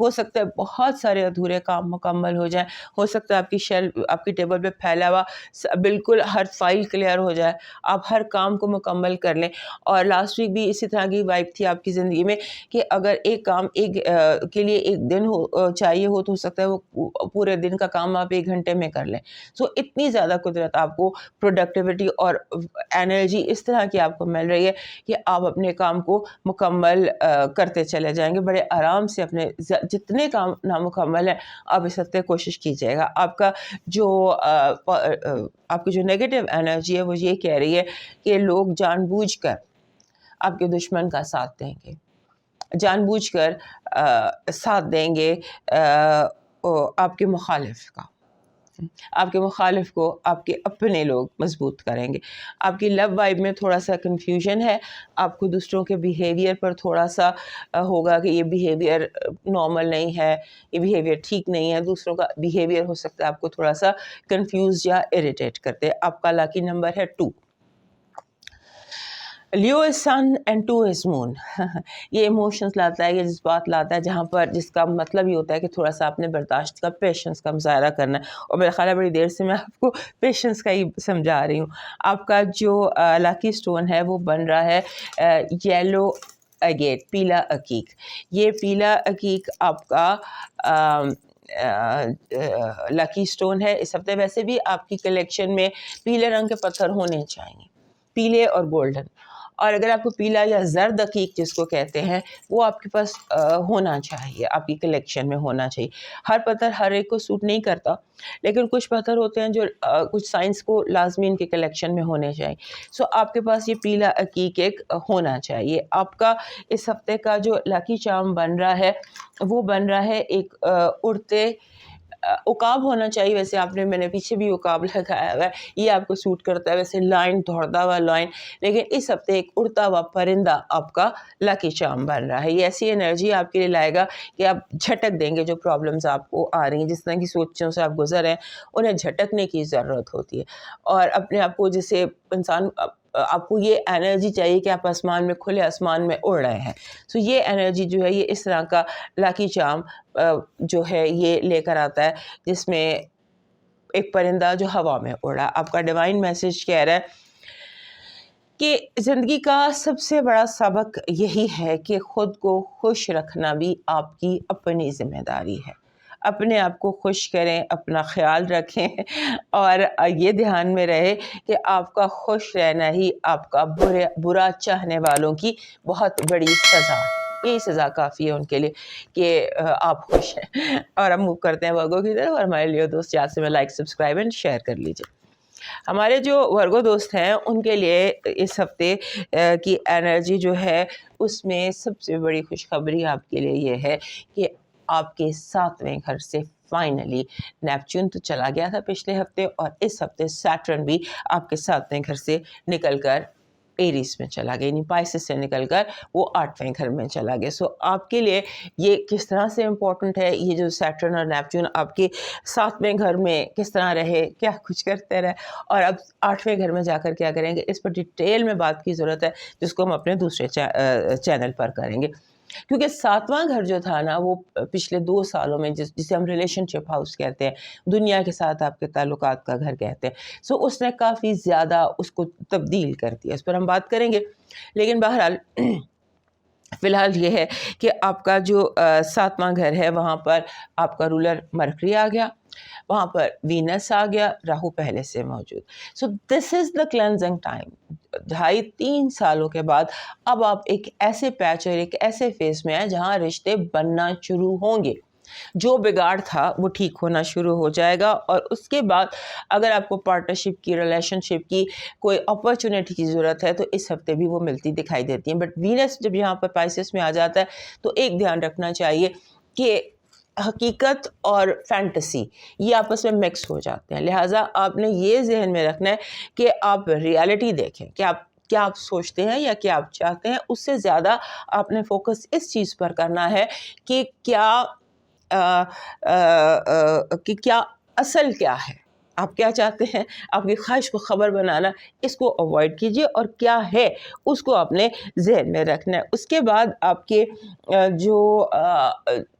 ہو سکتا ہے بہت سارے ادھورے کام مکمل ہو جائیں, ہو سکتا ہے آپ کی شیلف آپ کی ٹیبل پہ پھیلا ہوا بالکل ہر فائل کلیئر ہو جائے, آپ ہر کام کو مکمل کر لیں. اور لاسٹ ویک بھی اسی طرح کی وائب تھی آپ کی زندگی میں کہ اگر ایک کام ایک کے لیے ایک دن چاہیے ہو تو ہو سکتا ہے وہ پورے دن کا کام آپ 1 گھنٹے میں کر لیں. سو اتنی زیادہ قدرت آپ کو پروڈکٹیوٹی اور انرجی اس طرح کی آپ کو مل رہی ہے کہ آپ اپنے کام کو مکمل کرتے چلے جائیں گے بڑے آرام سے. اپنے جتنے کام نامکمل ہیں آپ اس ہفتے کوشش کیجیے گا. آپ کا آپ کی جو نیگیٹو انرجی ہے وہ یہ کہہ رہی ہے کہ لوگ جان بوجھ کر آپ کے دشمن کا ساتھ دیں گے, جان بوجھ کر ساتھ دیں گے آپ کے مخالف کا. آپ کے مخالف کو آپ کے اپنے لوگ مضبوط کریں گے. آپ کی لو وائب میں تھوڑا سا کنفیوژن ہے, آپ کو دوسروں کے بیہیویئر پر تھوڑا سا ہوگا کہ یہ بیہیویئر نارمل نہیں ہے, یہ بیہیویئر ٹھیک نہیں ہے. دوسروں کا بیہیویئر ہو سکتا ہے آپ کو تھوڑا سا کنفیوز یا اریٹیٹ کرتے. آپ کا لاکی نمبر ہے 2. لیو از سن اینڈ 2 از مون. یہ ایموشنس لاتا ہے, یہ جذبات لاتا ہے جہاں پر جس کا مطلب یہ ہوتا ہے کہ تھوڑا سا آپ نے برداشت کا پیشنس کا مظاہرہ کرنا ہے. اور میرا خیال ہے بڑی دیر سے میں آپ کو پیشنس کا ہی سمجھا رہی ہوں. آپ کا جو لاکی سٹون ہے وہ بن رہا ہے یلو اگیٹ, پیلا عقیق. یہ پیلا عقیق آپ کا لاکی سٹون ہے اس ہفتے. ویسے بھی آپ کی کلیکشن میں پیلے رنگ کے پتھر ہونے چاہیے, پیلے اور گولڈن. اور اگر آپ کو پیلا یا زرد عقیق جس کو کہتے ہیں وہ آپ کے پاس ہونا چاہیے, آپ کی کلیکشن میں ہونا چاہیے. ہر پتھر ہر ایک کو سوٹ نہیں کرتا, لیکن کچھ پتھر ہوتے ہیں جو کچھ سائنس کو لازمی ان کے کلیکشن میں ہونے چاہیے. سو آپ کے پاس یہ پیلا عقیق ایک ہونا چاہیے. آپ کا اس ہفتے کا جو لاکی چارم بن رہا ہے وہ بن رہا ہے ایک اڑتے عقاب ہونا چاہیے. ویسے آپ نے, میں نے پیچھے بھی عقاب لگایا ہوا ہے, یہ آپ کو سوٹ کرتا ہے. ویسے لائن, دوڑتا ہوا لائن, لیکن اس ہفتے ایک اڑتا ہوا پرندہ آپ کا لاکی چارم بن رہا ہے. یہ ایسی انرجی آپ کے لیے لائے گا کہ آپ جھٹک دیں گے. جو پرابلمز آپ کو آ رہی ہیں, جس طرح کی سوچوں سے آپ گزر رہے ہیں, انہیں جھٹکنے کی ضرورت ہوتی ہے. اور اپنے آپ کو جیسے انسان, آپ کو یہ انرجی چاہیے کہ آپ آسمان میں, کھلے آسمان میں اڑ رہے ہیں. سو یہ انرجی جو ہے یہ اس طرح کا لاکی چارم جو ہے یہ لے کر آتا ہے جس میں ایک پرندہ جو ہوا میں اڑا. آپ کا ڈیوائن میسج کہہ رہا ہے کہ زندگی کا سب سے بڑا سبق یہی ہے کہ خود کو خوش رکھنا بھی آپ کی اپنی ذمہ داری ہے. اپنے آپ کو خوش کریں, اپنا خیال رکھیں, اور یہ دھیان میں رہے کہ آپ کا خوش رہنا ہی آپ کا برا چاہنے والوں کی بہت بڑی سزا ہے. یہی سزا کافی ہے ان کے لیے کہ آپ خوش ہیں. اور ہم موو کرتے ہیں ورگو کی طرف. اور ہمارے لیے دوست یاد سے میں لائک, سبسکرائب اینڈ شیئر کر لیجیے. ہمارے جو ورگو دوست ہیں ان کے لیے اس ہفتے کی انرجی جو ہے اس میں سب سے بڑی خوشخبری آپ کے لیے یہ ہے کہ آپ کے 7ویں گھر سے فائنلی نیپچون تو چلا گیا تھا پچھلے ہفتے, اور اس ہفتے سیٹرن بھی آپ کے 7ویں گھر سے نکل کر ایریس میں چلا گیا, یعنی پائسس سے نکل کر وہ 8ویں گھر میں چلا گیا. سو آپ کے لیے یہ کس طرح سے امپورٹنٹ ہے, یہ جو سیٹرن اور نیپچون آپ کے 7ویں گھر میں کس طرح رہے, کیا کچھ کرتے رہے, اور اب 8ویں گھر میں جا کر کیا کریں گے, اس پر ڈیٹیل میں بات کی ضرورت ہے, جس کو ہم اپنے دوسرے چینل پر کریں گے. کیونکہ 7واں گھر جو تھا نا وہ پچھلے 2 سالوں میں جسے ہم ریلیشن شپ ہاؤس کہتے ہیں, دنیا کے ساتھ آپ کے تعلقات کا گھر کہتے ہیں, سو اس نے کافی زیادہ اس کو تبدیل کر دیا. اس پر ہم بات کریں گے. لیکن بہرحال فی الحال یہ ہے کہ آپ کا جو 7واں گھر ہے وہاں پر آپ کا رولر مرکری آ گیا, وہاں پر وینس آ گیا, راہو پہلے سے موجود. سو دس از دا کلینزنگ ٹائم. 2.5-3 سالوں کے بعد اب آپ ایک ایسے پیچ اور ایک ایسے فیز میں ہیں جہاں رشتے بننا شروع ہوں گے. جو بگاڑ تھا وہ ٹھیک ہونا شروع ہو جائے گا. اور اس کے بعد اگر آپ کو پارٹنرشپ کی, ریلیشن شپ کی کوئی اپرچونیٹی کی ضرورت ہے تو اس ہفتے بھی وہ ملتی دکھائی دیتی ہیں. بٹ وینس جب یہاں پر پائسس میں آ جاتا ہے تو ایک دھیان رکھنا چاہیے کہ حقیقت اور فینٹیسی یہ آپس میں مکس ہو جاتے ہیں. لہٰذا آپ نے یہ ذہن میں رکھنا ہے کہ آپ ریالٹی دیکھیں کہ کیا آپ سوچتے ہیں یا کیا آپ چاہتے ہیں. اس سے زیادہ آپ نے فوکس اس چیز پر کرنا ہے کہ کیا اصل کیا ہے, آپ کیا چاہتے ہیں، آپ کی خواہش کو خبر بنانا، اس کو اوائڈ کیجیے اور کیا ہے اس کو اپنے ذہن میں رکھنا ہے. اس کے بعد آپ کے جو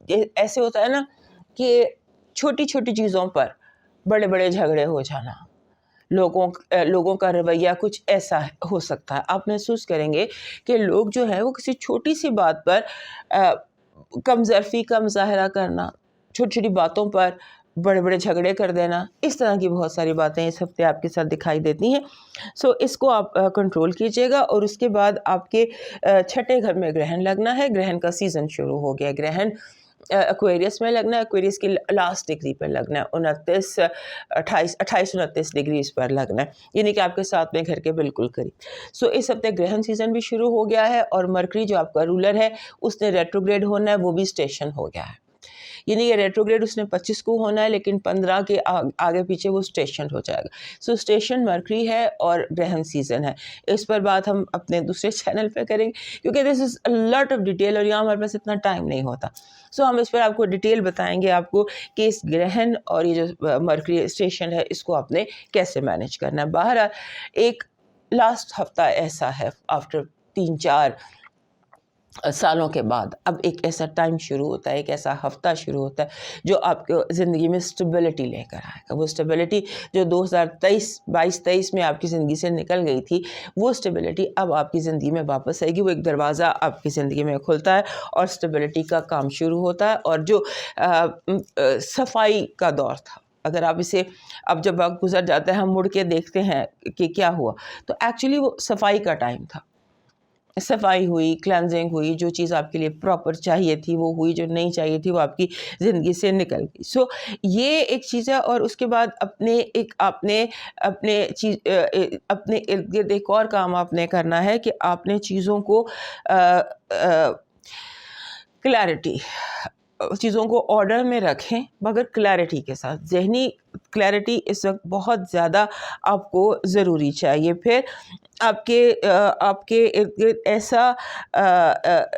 ایسے ہوتا ہے نا کہ چھوٹی چھوٹی چیزوں پر بڑے بڑے جھگڑے ہو جانا، لوگوں کا رویہ کچھ ایسا ہو سکتا ہے. آپ محسوس کریں گے کہ لوگ جو ہے وہ کسی چھوٹی سی بات پر کم ظرفی کا مظاہرہ کرنا، چھوٹی چھوٹی باتوں پر بڑے بڑے جھگڑے کر دینا، اس طرح کی بہت ساری باتیں اس ہفتے آپ کے ساتھ دکھائی دیتی ہیں. سو اس کو آپ کنٹرول کیجیے گا. اور اس کے بعد آپ کے چھٹے گھر میں گرہن لگنا ہے. گرہن کا سیزن شروع ہو گیا. گرہن ایکویریس میں لگنا ہے. ایکویریس کی لاسٹ ڈگری پر لگنا ہے، 28-29 ڈگریز پر لگنا ہے، یعنی کہ آپ کے ساتویں گھر کے بالکل قریب. سو اس ہفتے گرہن سیزن بھی شروع ہو گیا ہے. اور مرکری جو آپ کا رولر ہے اس نے ریٹروگریڈ ہونا ہے، وہ بھی اسٹیشن ہو گیا ہے. یعنی یہ ریٹروگریڈ اس نے 25 کو ہونا ہے، لیکن 15 کے آگے پیچھے وہ اسٹیشن ہو جائے گا. سو اسٹیشن مرکری ہے اور گرہن سیزن ہے. اس پر بات ہم اپنے دوسرے چینل پہ کریں گے کیونکہ دس از لاٹ آف ڈیٹیل، اور یہاں ہمارے پاس اتنا ٹائم نہیں ہوتا. سو ہم اس پر آپ کو ڈیٹیل بتائیں گے آپ کو کہ اس گرہن اور یہ جو مرکری اسٹیشن ہے اس کو آپ نے کیسے مینیج کرنا ہے. بہرحال ایک لاسٹ ہفتہ ایسا ہے آفٹر 3-4 سالوں کے بعد اب ایک ایسا ٹائم شروع ہوتا ہے، ایک ایسا ہفتہ شروع ہوتا ہے جو آپ کو زندگی میں اسٹیبلٹی لے کر آئے گا. وہ اسٹیبلٹی جو 2022-23 میں آپ کی زندگی سے نکل گئی تھی، وہ اسٹیبلٹی اب آپ کی زندگی میں واپس آئے گی. وہ ایک دروازہ آپ کی زندگی میں کھلتا ہے اور اسٹیبلٹی کا کام شروع ہوتا ہے. اور جو صفائی کا دور تھا، اگر آپ اسے اب جب وقت گزر جاتا ہے ہم مڑ کے دیکھتے ہیں کہ کیا ہوا، تو ایکچولی وہ صفائی کا ٹائم تھا. صفائی ہوئی، کلینزنگ ہوئی، جو چیز آپ کے لیے پراپر چاہیے تھی وہ ہوئی، جو نہیں چاہیے تھی وہ آپ کی زندگی سے نکل گئی. سو یہ ایک چیز ہے. اور اس کے بعد اپنے ارد گرد ایک اور کام آپ نے کرنا ہے کہ آپ نے چیزوں کو کلیئرٹی، چیزوں کو آرڈر میں رکھیں مگر کلیئرٹی کے ساتھ. ذہنی کلیئرٹی اس وقت بہت زیادہ آپ کو ضروری چاہیے. پھر آپ کے ارد گرد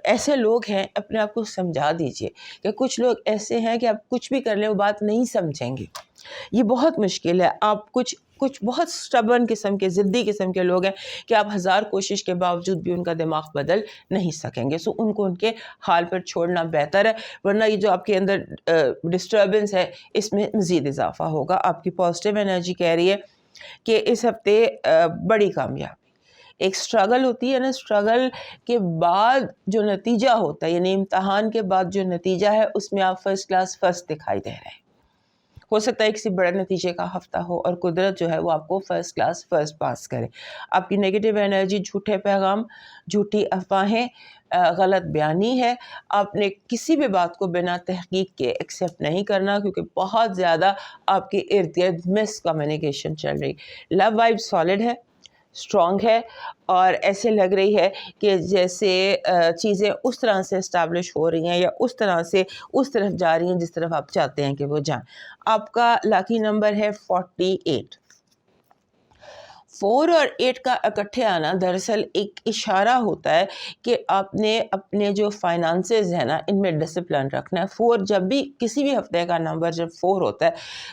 ایسے لوگ ہیں، اپنے آپ کو سمجھا دیجئے کہ کچھ لوگ ایسے ہیں کہ آپ کچھ بھی کر لیں وہ بات نہیں سمجھیں گے. یہ بہت مشکل ہے. آپ کچھ بہت سٹبرن قسم کے، ضدی قسم کے لوگ ہیں کہ آپ 1000 کوشش کے باوجود بھی ان کا دماغ بدل نہیں سکیں گے. سو ان کو ان کے حال پر چھوڑنا بہتر ہے، ورنہ یہ جو آپ کے اندر ڈسٹربنس ہے اس میں مزید اضافہ ہوگا. آپ کی پازیٹیو انرجی کہہ رہی ہے کہ اس ہفتے بڑی کامیابی، ایک اسٹرگل ہوتی ہے نا، اسٹرگل کے بعد جو نتیجہ ہوتا ہے، یعنی امتحان کے بعد جو نتیجہ ہے اس میں آپ فرسٹ کلاس فرسٹ دکھائی دے رہے ہیں. ہو سکتا ہے کسی بڑے نتیجے کا ہفتہ ہو اور قدرت جو ہے وہ آپ کو فرسٹ کلاس فرسٹ پاس کرے. آپ کی نیگیٹو انرجی، جھوٹے پیغام، جھوٹی افواہیں، غلط بیانی ہے. آپ نے کسی بھی بات کو بنا تحقیق کے ایکسیپٹ نہیں کرنا کیونکہ بہت زیادہ آپ کے ارد گرد مس کمیونیکیشن چل رہی. لو وائب سالڈ ہے، اسٹرانگ ہے، اور ایسے لگ رہی ہے کہ جیسے چیزیں اس طرح سے اسٹیبلش ہو رہی ہیں یا اس طرح سے اس طرف جا رہی ہیں جس طرف آپ چاہتے ہیں کہ وہ جائیں. آپ کا لاکی نمبر ہے 48. 4 اور 8 کا اکٹھے آنا دراصل ایک اشارہ ہوتا ہے کہ آپ نے اپنے جو فائنانسز ہیں نا ان میں ڈسپلن رکھنا ہے. 4 جب بھی کسی بھی ہفتے کا نمبر جب 4 ہوتا ہے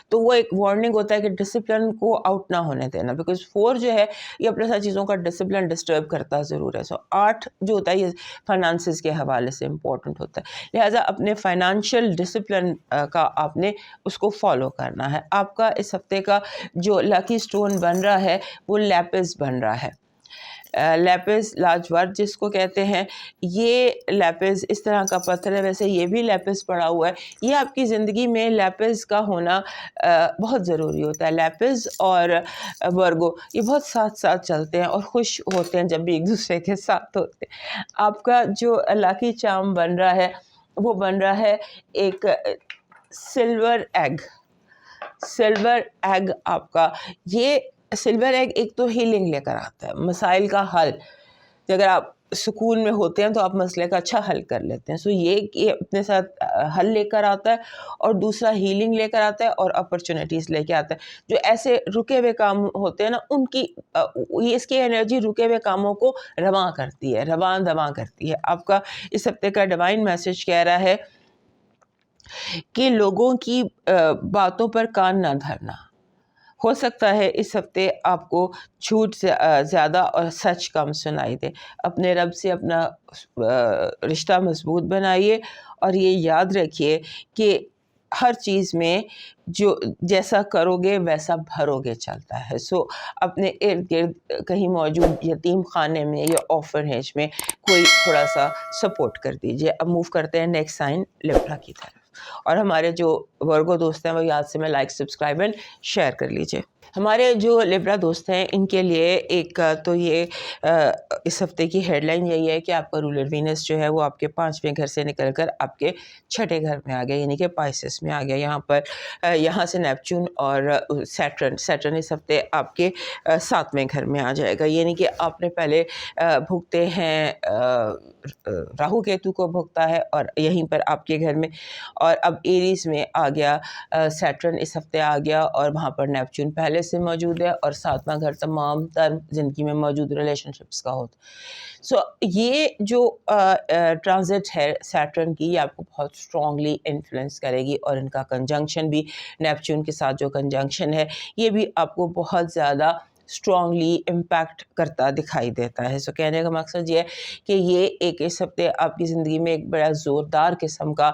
تو وہ ایک وارننگ ہوتا ہے کہ ڈسپلن کو آؤٹ نہ ہونے دینا، بیکاز 4 جو ہے یہ اپنے ساتھ چیزوں کا ڈسپلن ڈسٹرب کرتا ضرور ہے. 8 جو ہوتا ہے یہ فائنانسز کے حوالے سے امپورٹنٹ ہوتا ہے، لہٰذا اپنے فائنانشیل ڈسپلن کا آپ نے اس کو فالو کرنا ہے. آپ کا اس ہفتے کا جو لاکی اسٹون بن رہا ہے وہ لیپس بن رہا ہے. لیپس لاجورد جس کو کہتے ہیں، یہ لیپس اس طرح کا پتھر ہے. ویسے یہ بھی لیپس پڑا ہوا ہے. یہ آپ کی زندگی میں لیپس کا ہونا بہت ضروری ہوتا ہے. لیپس اور ورگو یہ بہت ساتھ ساتھ چلتے ہیں اور خوش ہوتے ہیں جب بھی ایک دوسرے کے ساتھ ہوتے ہیں. آپ کا جو لاکی چارم بن رہا ہے وہ بن رہا ہے ایک سلور ایگ. سلور ایگ آپ کا، یہ سلور ایگ ایک تو ہیلنگ لے کر آتا ہے، مسائل کا حل. اگر آپ سکون میں ہوتے ہیں تو آپ مسئلے کا اچھا حل کر لیتے ہیں. سو یہ اپنے ساتھ حل لے کر آتا ہے، اور دوسرا ہیلنگ لے کر آتا ہے اور اپرچونیٹیز لے کے آتا ہے. جو ایسے رکے ہوئے کام ہوتے ہیں نا ان کی اس کی انرجی رکے ہوئے کاموں کو رواں کرتی ہے، رواں دواں کرتی ہے. آپ کا اس ہفتے کا ڈیوائن میسج کہہ رہا ہے کہ لوگوں کی باتوں پر کان نہ دھرنا. ہو سکتا ہے اس ہفتے آپ کو جھوٹ زیادہ اور سچ کم سنائی دے. اپنے رب سے اپنا رشتہ مضبوط بنائیے اور یہ یاد رکھیے کہ ہر چیز میں جو جیسا کرو گے ویسا بھرو گے چلتا ہے. سو اپنے ارد گرد کہیں موجود یتیم خانے میں یا آرفنیج میں کوئی تھوڑا سا سپورٹ کر دیجیے. اب موو کرتے ہیں نیکسٹ سائن لبرا کی طرف. اور ہمارے جو ورگو دوست ہیں وہ یاد سے میں لائک سبسکرائب اینڈ شیئر کر لیجیے. ہمارے جو لبرا دوست ہیں ان کے لیے ایک تو یہ اس ہفتے کی ہیڈ لائن یہی ہے کہ آپ کا رولر وینس جو ہے وہ آپ کے 5ویں گھر سے نکل کر آپ کے 6ٹھے گھر میں آ گیا، یعنی کہ پائسس میں آ گیا. یہاں سے نیپچون اور سیٹرن اس ہفتے آپ کے 7ویں گھر میں آ جائے گا. یعنی کہ آپ نے پہلے بھگتے ہیں راہو کیتو کو بھگتا ہے اور یہیں پر آپ کے گھر میں، اور اب ایریز میں آ گیا سیٹرن اس ہفتے آ گیا اور وہاں پر نیپچون پہلے سے موجود ہے اور 7واں گھر تمام تر زندگی میں موجود ریلیشن شپس کا ہوتا. سو یہ جو ٹرانزٹ ہے سیٹرن کی یہ آپ کو بہت اسٹرانگلی انفلوئنس کرے گی، اور ان کا کنجنکشن بھی نیپچون کے ساتھ جو کنجنکشن ہے یہ بھی آپ کو بہت زیادہ اسٹرانگلی امپیکٹ کرتا دکھائی دیتا ہے. سو کہنے کا مقصد یہ ہے کہ یہ ایک اس ہفتے آپ کی زندگی میں ایک بڑا زوردار قسم کا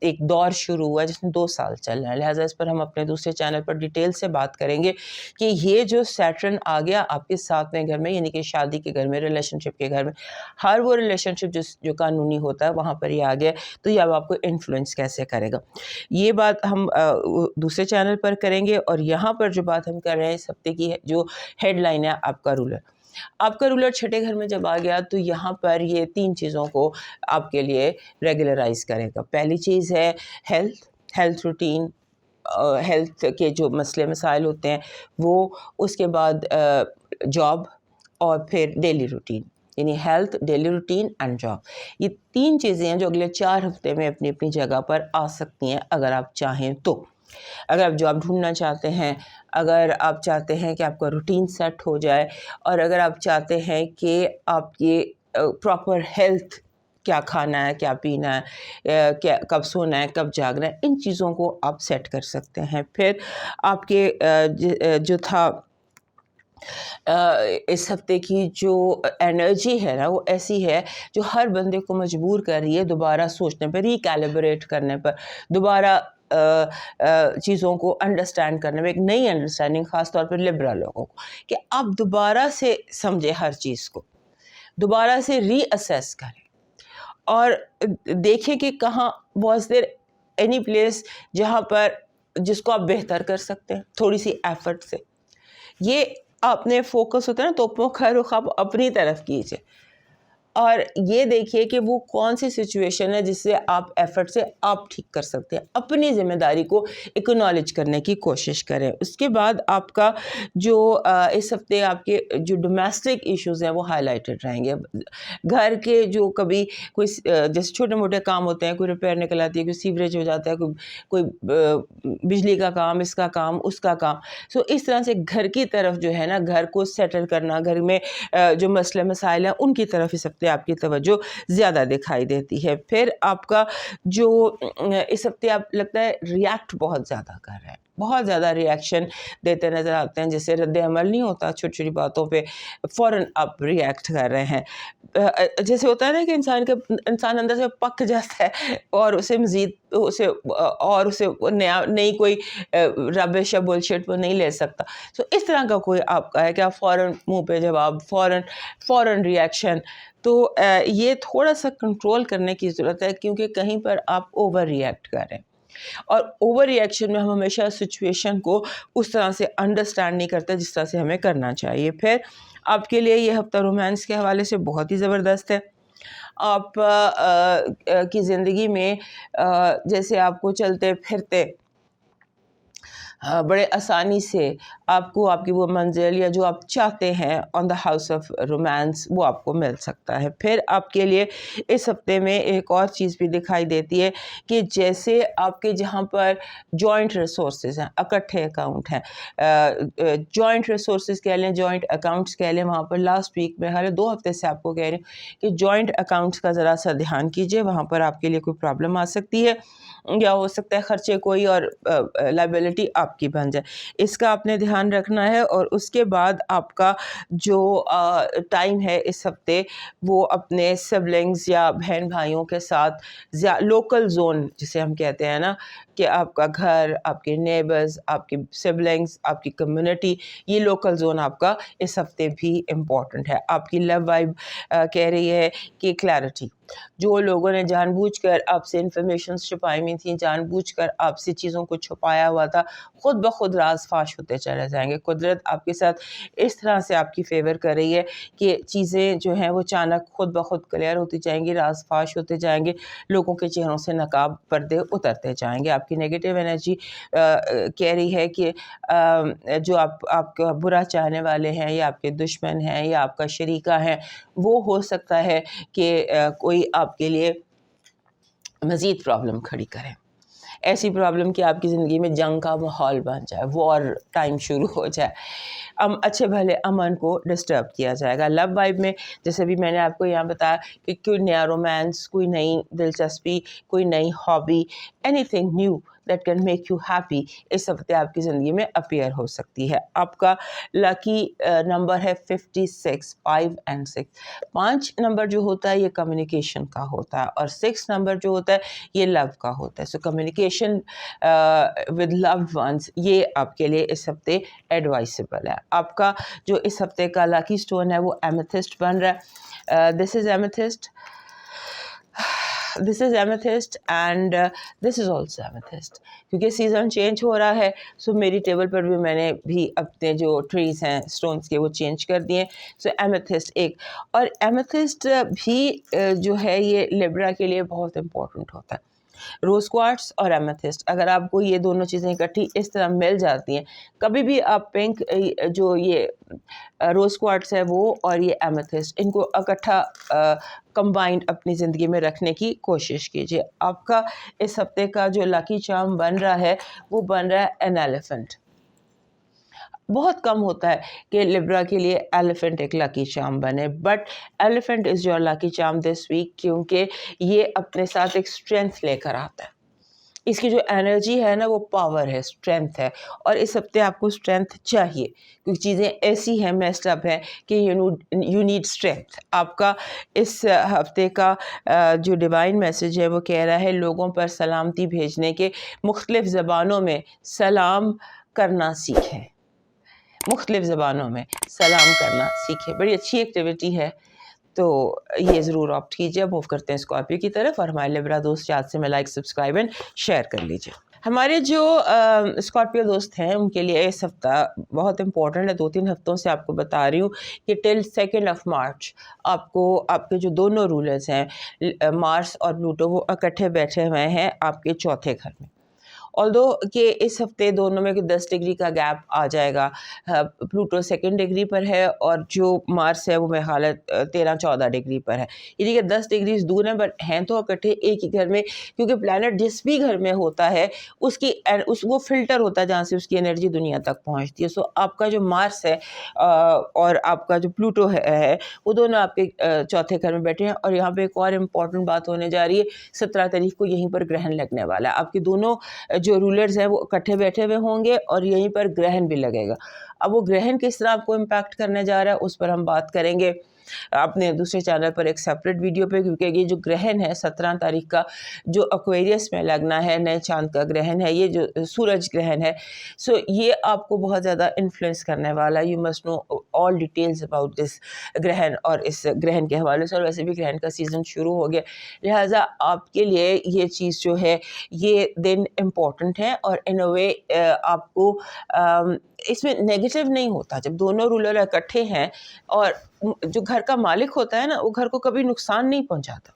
ایک دور شروع ہوا ہے جس میں 2 سال چل رہا ہے. لہٰذا اس پر ہم اپنے دوسرے چینل پر ڈیٹیل سے بات کریں گے کہ یہ جو سیٹرن آ گیا آپ کے 7ویں گھر میں، یعنی کہ شادی کے گھر میں، ریلیشن شپ کے گھر میں، ہر وہ ریلیشن شپ جو قانونی ہوتا ہے وہاں پر یہ آ گیا، تو یہ اب آپ کو انفلوئنس کیسے کرے گا یہ بات ہم دوسرے چینل پر کریں گے. اور یہاں پر جو بات ہم کر رہے ہیں اس ہفتے کی جو ہیڈ لائن ہے آپ کا رولر 6ٹھے گھر میں جب آ گیا تو یہاں پر یہ 3 چیزوں کو آپ کے لیے ریگولرائز کرے گا. پہلی چیز ہے ہیلتھ روٹین، ہیلتھ کے جو مسئلے مسائل ہوتے ہیں وہ، اس کے بعد جاب، اور پھر ڈیلی روٹین، یعنی health, daily routine and job. یہ 3 چیزیں ہیں جو اگلے 4 ہفتے میں اپنی اپنی جگہ پر آ سکتی ہیں اگر آپ چاہیں تو. اگر آپ جاب ڈھونڈنا چاہتے ہیں، اگر آپ چاہتے ہیں کہ آپ کا روٹین سیٹ ہو جائے، اور اگر آپ چاہتے ہیں کہ آپ یہ پراپر ہیلتھ، کیا کھانا ہے، کیا پینا ہے، کب سونا ہے، کب جاگنا ہے، ان چیزوں کو آپ سیٹ کر سکتے ہیں. پھر آپ کے جو تھا اس ہفتے کی جو انرجی ہے نا وہ ایسی ہے جو ہر بندے کو مجبور کر رہی ہے دوبارہ سوچنے پر، ریکیلیبریٹ کرنے پر، دوبارہ چیزوں کو انڈرسٹینڈ کرنے میں، ایک نئی انڈرسٹینڈنگ، خاص طور پر لبرل لوگوں کو، کہ آپ دوبارہ سے سمجھے ہر چیز کو، دوبارہ سے ری اسیس کریں اور دیکھیں کہ کہاں واز دیر اینی پلیس جہاں پر جس کو آپ بہتر کر سکتے ہیں تھوڑی سی ایفرٹ سے. یہ آپ نے فوکس ہوتا ہے نا، تو خیر و خواب اپنی طرف کیجیے اور یہ دیکھیے کہ وہ کون سی سچویشن ہے جس سے آپ ایفرٹ سے آپ ٹھیک کر سکتے ہیں. اپنی ذمہ داری کو اکنالج کرنے کی کوشش کریں. اس کے بعد آپ کا جو اس ہفتے آپ کے جو ڈومیسٹک ایشوز ہیں وہ ہائی لائٹڈ رہیں گے. گھر کے جو کبھی کوئی جیسے چھوٹے موٹے کام ہوتے ہیں، کوئی ریپیئر نکل آتی ہے، کوئی سیوریج ہو جاتا ہے، کوئی بجلی کا کام، اس کا کام، اس کا کام. سو اس طرح سے گھر کی طرف جو ہے نا، گھر کو سیٹل کرنا، گھر میں جو مسئلے مسائل ہیں ان کی طرف اس ہفتے آپ کی توجہ زیادہ دکھائی دیتی ہے. پھر آپ کا جو اس ہفتے آپ لگتا ہے ریئیکٹ بہت زیادہ کر رہے ہیں، بہت زیادہ ریئیکشن دیتے نظر آتے ہیں. جیسے رد عمل نہیں ہوتا چھوٹی چھوٹی باتوں پہ، فوراً آپ ریئیکٹ کر رہے ہیں. جیسے ہوتا ہے نا کہ انسان اندر سے پک جاتا ہے اور اسے مزید نئی کوئی ربش یا بلشٹ وہ نہیں لے سکتا. سو اس طرح کا کوئی آپ کا ہے کہ آپ فوراً منہ پہ جواب، فوراً ریئیکشن. تو یہ تھوڑا سا کنٹرول کرنے کی ضرورت ہے کیونکہ کہیں پر آپ اوور ریئیکٹ کر رہے ہیں، اور اوور ریئیکشن میں ہم ہمیشہ سچویشن کو اس طرح سے انڈرسٹینڈ نہیں کرتے جس طرح سے ہمیں کرنا چاہیے. پھر آپ کے لیے یہ ہفتہ رومانس کے حوالے سے بہت ہی زبردست ہے. آپ کی زندگی میں جیسے آپ کو چلتے پھرتے بڑے آسانی سے آپ کو آپ کی وہ منزل یا جو آپ چاہتے ہیں آن دا ہاؤس آف رومانس وہ آپ کو مل سکتا ہے. پھر آپ کے لیے اس ہفتے میں ایک اور چیز بھی دکھائی دیتی ہے کہ جیسے آپ کے جہاں پر جوائنٹ ریسورسز ہیں، اکٹھے اکاؤنٹ ہیں، جوائنٹ ریسورسز کہہ لیں، جوائنٹ اکاؤنٹس کہہ لیں، وہاں پر لاسٹ ویک میں ہر 2 ہفتے سے آپ کو کہہ رہی ہوں کہ جوائنٹ اکاؤنٹس کا ذرا سا دھیان کیجیے. وہاں پر آپ کے لیے کوئی پرابلم آ سکتی ہے، یا ہو سکتا ہے خرچے کوئی اور لائبلٹی آپ آپ کی بن جائے، اس کا آپ نے دھیان رکھنا ہے. اور اس کے بعد آپ کا جو ٹائم ہے اس ہفتے وہ اپنے سبلنگز یا بہن بھائیوں کے ساتھ لوکل زون جسے ہم کہتے ہیں نا، کہ آپ کا گھر، آپ کے نیبرز، آپ کے سبلنگز، آپ کی کمیونٹی، یہ لوکل زون آپ کا اس ہفتے بھی امپورٹنٹ ہے. آپ کی لو وائب کہہ رہی ہے کہ کلیئرٹی، جو لوگوں نے جان بوجھ کر آپ سے انفارمیشنز چھپائی ہوئی تھیں، جان بوجھ کر آپ سے چیزوں کو چھپایا ہوا تھا، خود بخود راز فاش ہوتے چلے جائیں گے. قدرت آپ کے ساتھ اس طرح سے آپ کی فیور کر رہی ہے کہ چیزیں جو ہیں وہ اچانک خود بخود کلیئر ہوتی جائیں گی، راز فاش ہوتے جائیں گے، لوگوں کے چہروں سے نقاب پردے اترتے جائیں گے. آپ کی نیگیٹو انرجی کہہ رہی ہے کہ جو آپ کا برا چاہنے والے ہیں یا آپ کے دشمن ہیں یا آپ کا شریکہ ہے، وہ ہو سکتا ہے کہ کوئی آپ کے لیے مزید پرابلم کھڑی کرے، ایسی پرابلم کہ آپ کی زندگی میں جنگ کا ماحول بن جائے، وار ٹائم شروع ہو جائے، اچھے بھلے امن کو ڈسٹرب کیا جائے گا. لو وائب میں جیسے بھی میں نے آپ کو یہاں بتایا کہ کوئی نیا رومانس، کوئی نئی دلچسپی، کوئی نئی hobby, anything new that can make you happy اس ہفتے آپ کی زندگی میں اپیئر ہو سکتی ہے. آپ کا لکی نمبر ہے 56، 5 and 6. 5 نمبر جو ہوتا ہے یہ کمیونیکیشن کا ہوتا ہے، اور 6 نمبر جو ہوتا ہے یہ لو کا ہوتا ہے. So communication with loved ones یہ آپ کے لیے اس ہفتے ایڈوائسیبل ہے. آپ کا جو اس ہفتے کا لاکی سٹون ہے وہ ایمیتھسٹ بن رہا ہے. دس از ایمیتھسٹ اینڈ دس از آلسو ایمیتھسٹ. کیونکہ سیزن چینج ہو رہا ہے، سو میری ٹیبل پر بھی میں نے بھی اپنے جو ٹریز ہیں سٹونز کے وہ چینج کر دیے. سو ایمیتھسٹ ایک، اور ایمیتھسٹ بھی جو ہے یہ لیبرا کے لیے بہت امپورٹنٹ ہوتا ہے. روز کوارٹس اور ایمیتھسٹ، اگر آپ کو یہ دونوں چیزیں اکٹھی اس طرح مل جاتی ہیں، کبھی بھی آپ پنک جو یہ روز کوارٹس ہے وہ اور یہ ایمیتھسٹ، ان کو اکٹھا کمبائنڈ اپنی زندگی میں رکھنے کی کوشش کیجیے. آپ کا اس ہفتے کا جو لاکی چارم بن رہا ہے وہ بن رہا ہے این ایلیفنٹ. بہت کم ہوتا ہے کہ لیبرا کے لیے ایلیفنٹ ایک لاکی چارم بنے، but elephant is your lucky charm this week, کیونکہ یہ اپنے ساتھ ایک اسٹرینتھ لے کر آتا ہے. اس کی جو انرجی ہے نا وہ پاور ہے، اسٹرینتھ ہے، اور اس ہفتے آپ کو اسٹرینتھ چاہیے کیونکہ چیزیں ایسی ہیں میسڈ اپ ہیں کہ یو نیڈ اسٹرینتھ. آپ کا اس ہفتے کا جو ڈیوائن میسج ہے وہ کہہ رہا ہے لوگوں پر سلامتی بھیجنے کے مختلف زبانوں میں سلام کرنا سیکھیں. مختلف زبانوں میں سلام کرنا سیکھیں، بڑی اچھی ایکٹیویٹی ہے، تو یہ ضرور آپٹ کیجیے. موو کرتے ہیں اسکارپیو کی طرف، اور ہمارے لیبرا دوست یاد سے میں لائک، سبسکرائب اینڈ شیئر کر لیجیے. ہمارے جو اسکارپیو دوست ہیں ان کے لیے اس ہفتہ بہت امپورٹنٹ ہے. 2-3 ہفتوں سے آپ کو بتا رہی ہوں کہ ٹل 2 مارچ آپ کو آپ کے جو دونوں رولرز ہیں مارس اور پلوٹو وہ اکٹھے بیٹھے ہوئے ہیں آپ کے چوتھے گھر میں. آلدو کہ اس ہفتے دونوں میں 10 ڈگری کا گیپ آ جائے گا. پلوٹو 2 ڈگری پر ہے اور جو مارس ہے وہ میرے خیال ہے 13-14 ڈگری پر ہے، یعنی کہ 10 ڈگریز دور ہیں، بٹ ہیں تو اکٹھے ایک ہی گھر میں. کیونکہ پلانٹ جس بھی گھر میں ہوتا ہے وہ فلٹر ہوتا ہے جہاں سے اس کی انرجی دنیا تک پہنچتی ہے. سو آپ کا جو مارس ہے اور آپ کا جو پلوٹو ہے وہ دونوں آپ کے چوتھے گھر میں بیٹھے ہیں. اور یہاں پہ ایک اور امپورٹنٹ بات ہونے جا رہی ہے، 17 تاریخ کو یہیں پر گرہن لگنے والا ہے. آپ کے دونوں جو رولرز ہیں وہ اکٹھے بیٹھے ہوئے ہوں گے اور یہیں پر گرہن بھی لگے گا. اب وہ گرہن کس طرح آپ کو امپیکٹ کرنے جا رہا ہے اس پر ہم بات کریں گے اپنے دوسرے چینل پر ایک سیپریٹ ویڈیو پہ، کیونکہ یہ جو گرہن ہے 17 تاریخ کا جو ایکویریس میں لگنا ہے، نئے چاند کا گرہن ہے، یہ جو سورج گرہن ہے، سو یہ آپ کو بہت زیادہ انفلوئنس کرنے والا ہے. You must know all details about this گرہن اور اس گرہن کے حوالے سے، اور ویسے بھی گرہن کا سیزن شروع ہو گیا، لہٰذا آپ کے لیے یہ چیز جو ہے یہ دن امپورٹنٹ ہے. اور ان اے وے آپ کو اس میں نیگیٹو نہیں ہوتا جب دونوں رولر اکٹھے ہیں، اور جو گھر کا مالک ہوتا ہے نا وہ گھر کو کبھی نقصان نہیں پہنچاتا.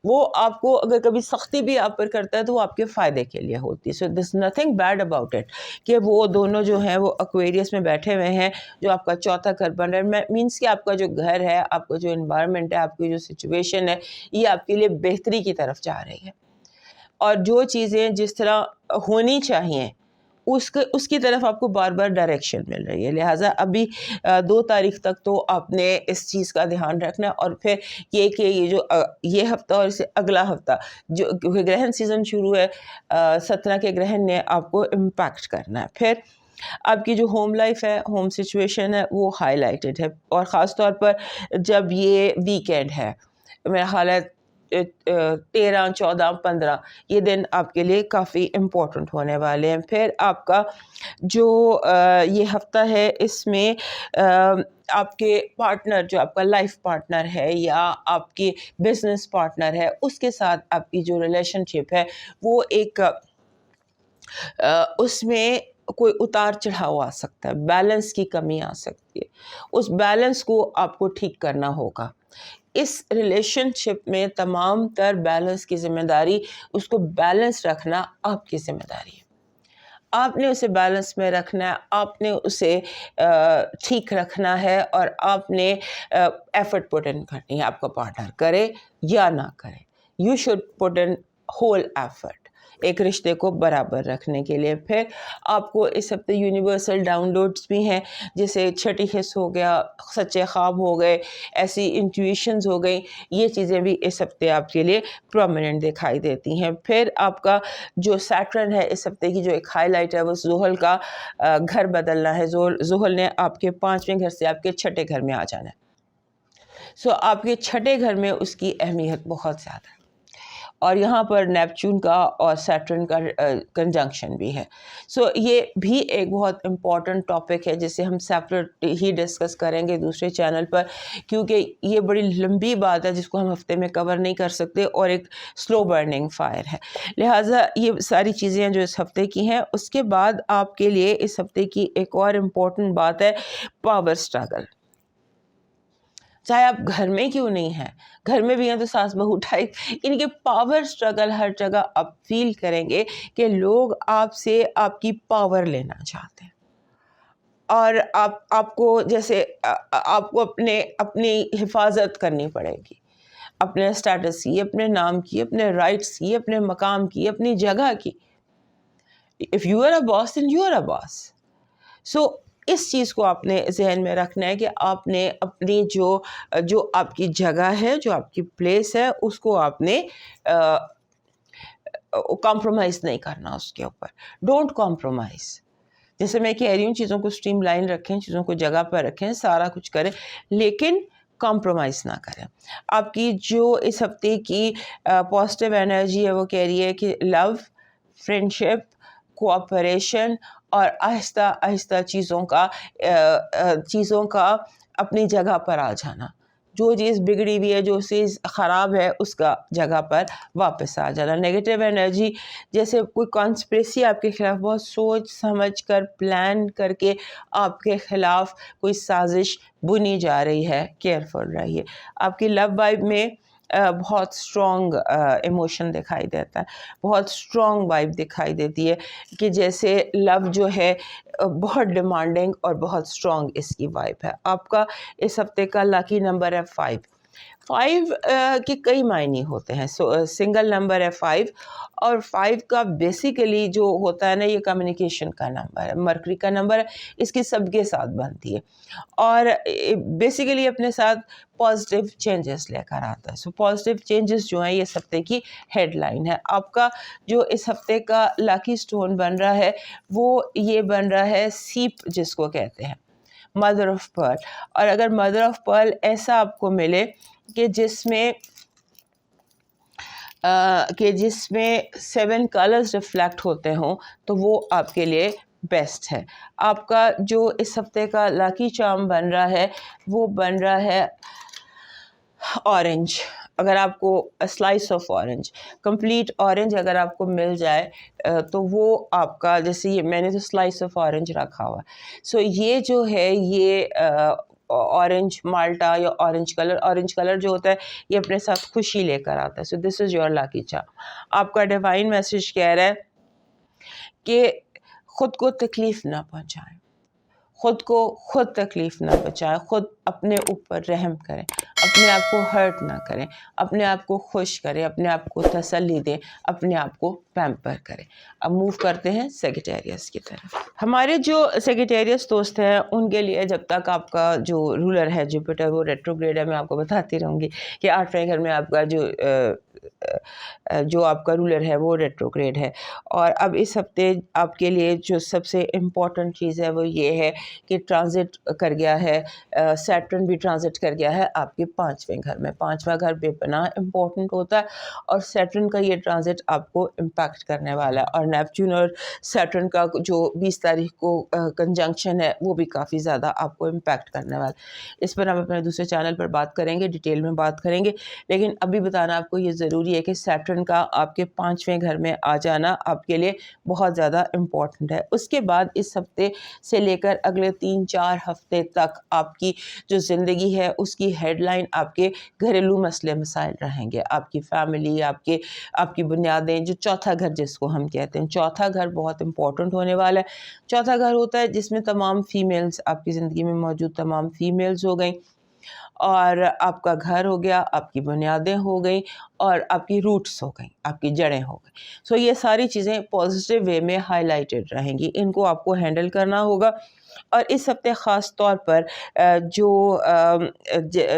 وہ آپ کو اگر کبھی سختی بھی آپ پر کرتا ہے تو وہ آپ کے فائدے کے لیے ہوتی ہے. سو دس نتھنگ بیڈ اباؤٹ اٹ کہ وہ دونوں جو ہیں وہ ایکویریس میں بیٹھے ہوئے ہیں، جو آپ کا چوتھا گھر بن رہا ہے. مینس کہ آپ کا جو گھر ہے، آپ کا جو انوائرمنٹ ہے، آپ کی جو سچویشن ہے، یہ آپ کے لیے بہتری کی طرف جا رہی ہے. اور جو چیزیں جس طرح ہونی چاہیے اس کی طرف آپ کو بار بار ڈائریکشن مل رہی ہے. لہٰذا ابھی 2 تاریخ تک تو آپ نے اس چیز کا دھیان رکھنا ہے. اور پھر یہ کہ یہ ہفتہ اور اسے اگلا ہفتہ جو گرہن سیزن شروع ہے 17 کے گرہن نے آپ کو امپیکٹ کرنا ہے. پھر آپ کی جو ہوم لائف ہے, ہوم سچویشن ہے, وہ ہائی لائٹڈ ہے. اور خاص طور پر جب یہ ویکینڈ ہے, میرا خیال ہے 13, 14, 15 یہ دن آپ کے لیے کافی امپورٹنٹ ہونے والے ہیں. پھر آپ کا جو یہ ہفتہ ہے اس میں آپ کے پارٹنر, جو آپ کا لائف پارٹنر ہے یا آپ کی بزنس پارٹنر ہے, اس کے ساتھ آپ کی جو ریلیشن شپ ہے وہ ایک اس میں کوئی اتار چڑھاؤ آ سکتا ہے, بیلنس کی کمی آ سکتی ہے. اس بیلنس کو آپ کو ٹھیک کرنا ہوگا. اس ریلیشن شپ میں تمام تر بیلنس کی ذمہ داری, اس کو بیلنس رکھنا آپ کی ذمہ داری ہے. آپ نے اسے بیلنس میں رکھنا ہے, آپ نے اسے ٹھیک رکھنا ہے, اور آپ نے ایفرٹ پٹ ان کرنی ہے. آپ کا پارٹنر کرے یا نہ کرے, you should put in whole effort ایک رشتے کو برابر رکھنے کے لیے. پھر آپ کو اس ہفتے یونیورسل ڈاؤن لوڈس بھی ہیں, جیسے چھٹی حس ہو گیا, سچے خواب ہو گئے, ایسی انٹویشنز ہو گئی. یہ چیزیں بھی اس ہفتے آپ کے لیے پرومیننٹ دکھائی دیتی ہیں. پھر آپ کا جو سیٹرن ہے اس ہفتے کی جو ایک ہائی لائٹ ہے, وہ زحل کا گھر بدلنا ہے. زحل نے آپ کے 5ویں گھر سے آپ کے 6ٹھے گھر میں آ جانا ہے. سو آپ کے 6ٹھے گھر میں اس کی اہمیت بہت زیادہ ہے. اور یہاں پر نیپچون کا اور سیٹرن کا کنجنکشن بھی ہے. سو یہ بھی ایک بہت امپورٹنٹ ٹاپک ہے جسے ہم سیپریٹ ہی ڈسکس کریں گے دوسرے چینل پر, کیونکہ یہ بڑی لمبی بات ہے جس کو ہم ہفتے میں کور نہیں کر سکتے, اور ایک سلو برننگ فائر ہے. لہٰذا یہ ساری چیزیں جو اس ہفتے کی ہیں. اس کے بعد آپ کے لیے اس ہفتے کی ایک اور امپورٹنٹ بات ہے پاور اسٹرگل. چاہے آپ گھر میں کیوں نہیں ہیں, گھر میں بھی ہیں تو ساس بہو ٹائپ, ان کے پاور اسٹرگل ہر جگہ آپ فیل کریں گے کہ لوگ آپ سے آپ کی پاور لینا چاہتے ہیں. اور آپ کو جیسے آپ کو اپنی حفاظت کرنی پڑے گی, اپنے اسٹیٹس کی, اپنے نام کی, اپنے رائٹس کی, اپنے مقام کی, اپنی جگہ کی. If you are a boss, then you are a boss. So اس چیز کو آپ نے ذہن میں رکھنا ہے کہ آپ نے اپنی جو آپ کی جگہ ہے, جو آپ کی پلیس ہے, اس کو آپ نے کمپرومائز نہیں کرنا اس کے اوپر. Don't compromise. جیسے میں کہہ رہی ہوں, چیزوں کو اسٹریم لائن رکھیں, چیزوں کو جگہ پر رکھیں, سارا کچھ کریں, لیکن کمپرومائز نہ کریں. آپ کی جو اس ہفتے کی پازیٹیو انرجی ہے وہ کہہ رہی ہے کہ لو, فرینڈشپ, کوآپریشن اور آہستہ آہستہ چیزوں کا اپنی جگہ پر آ جانا. جو چیز بگڑی ہوئی ہے, جو چیز خراب ہے, اس کا جگہ پر واپس آ جانا. نیگیٹو انرجی جیسے کوئی کانسپریسی آپ کے خلاف بہت سوچ سمجھ کر پلان کر کے آپ کے خلاف کوئی سازش بنی جا رہی ہے, کیئرفل رہیے. آپ کی لو وائب میں بہت اسٹرانگ ایموشن دکھائی دیتا ہے, بہت اسٹرانگ وائب دکھائی دیتی ہے کہ جیسے لو جو ہے بہت ڈیمانڈنگ اور بہت اسٹرانگ اس کی وائب ہے. آپ کا اس ہفتے کا لاکی نمبر ہے 5. 5 کے کئی معنی ہوتے ہیں. سنگل نمبر ہے 5, اور 5 کا بیسیکلی جو ہوتا ہے نا, یہ کمیونیکیشن کا نمبر ہے, مرکری کا نمبر ہے, اس کی سب کے ساتھ بنتی ہے, اور بیسیکلی اپنے ساتھ پازیٹیو چینجز لے کر آتا ہے. سو پازیٹیو چینجز جو ہیں یہ اس ہفتے کی ہیڈ لائن ہے. آپ کا جو اس ہفتے کا لاکی سٹون بن رہا ہے وہ یہ بن رہا ہے سیپ, جس کو کہتے ہیں مدر آف پرل. اور اگر مدر آف پرل ایسا آپ کو ملے کہ جس میں 7 کلرز ریفلیکٹ ہوتے ہوں, تو وہ آپ کے لیے بیسٹ ہے. آپ کا جو اس ہفتے کا لاکی چارم بن رہا ہے وہ بن رہا ہے اورنج. اگر آپ کو slice of orange, complete orange اگر آپ کو مل جائے تو وہ آپ کا, جیسے یہ میں نے تو سلائس آف اورنج رکھا ہوا ہے. سو یہ جو ہے یہ اورنج مالٹا یا اورنج کلر جو ہوتا ہے یہ اپنے ساتھ خوشی لے کر آتا ہے. سو دس از یور لاکی چارم. آپ کا ڈیوائن میسج کہہ رہا ہے کہ خود کو تکلیف نہ پہنچائیں, خود کو خود تکلیف نہ پہنچائیں, خود اپنے اوپر رحم کریں, اپنے آپ کو ہرٹ نہ کریں, اپنے آپ کو خوش کریں, اپنے آپ کو تسلی دیں, اپنے آپ کو پیمپر کریں. اب موو کرتے ہیں سیگیٹیریس کی طرف. ہمارے جو سیگیٹیریس دوست ہیں ان کے لیے جب تک آپ کا جو رولر ہے جوپیٹر وہ ریٹروگریڈ ہے, میں آپ کو بتاتی رہوں گی کہ 8ویں گھر میں آپ کا جو آپ کا رولر ہے وہ ریٹروگریڈ ہے. اور اب اس ہفتے آپ کے لیے جو سب سے امپورٹنٹ چیز ہے وہ یہ ہے کہ ٹرانزٹ کر گیا ہے, سیٹرن بھی ٹرانزٹ کر گیا ہے آپ کے 5ویں گھر میں. 5واں گھر بے پناہ امپورٹنٹ ہوتا ہے اور سیٹرن کا یہ ٹرانزٹ آپ کو امپیکٹ کرنے والا ہے. اور نیپچون اور سیٹرن کا جو 20 تاریخ کو کنجنکشن ہے وہ بھی کافی زیادہ آپ کو امپیکٹ کرنے والا ہے. اس پر ہم اپنے دوسرے چینل پر بات کریں گے, ڈیٹیل میں بات کریں گے, لیکن ابھی بتانا آپ کو یہ ضروری ہے کہ سیٹرن کا آپ کے 5ویں گھر میں آ جانا آپ کے لیے بہت زیادہ امپورٹنٹ ہے. اس کے بعد اس ہفتے سے لے کر اگلے 3-4 ہفتے تک آپ کی جو زندگی ہے اس کی ہیڈ لائن آپ کے گھریلو مسئلے مسائل رہیں گے. آپ کی فیملی, آپ کی بنیادیں, جو چوتھا گھر جس کو ہم کہتے ہیں, چوتھا گھر بہت امپورٹنٹ ہونے والا ہے. چوتھا گھر ہوتا ہے جس میں تمام فیمیلز, آپ کی زندگی میں موجود تمام فیمیلز ہو گئیں, اور آپ کا گھر ہو گیا, آپ کی بنیادیں ہو گئیں, اور آپ کی روٹس ہو گئیں, آپ کی جڑیں ہو گئیں. سو یہ ساری چیزیں پازیٹیو وے میں ہائی لائٹڈ رہیں گی, ان کو آپ کو ہینڈل کرنا ہوگا. اور اس ہفتے خاص طور پر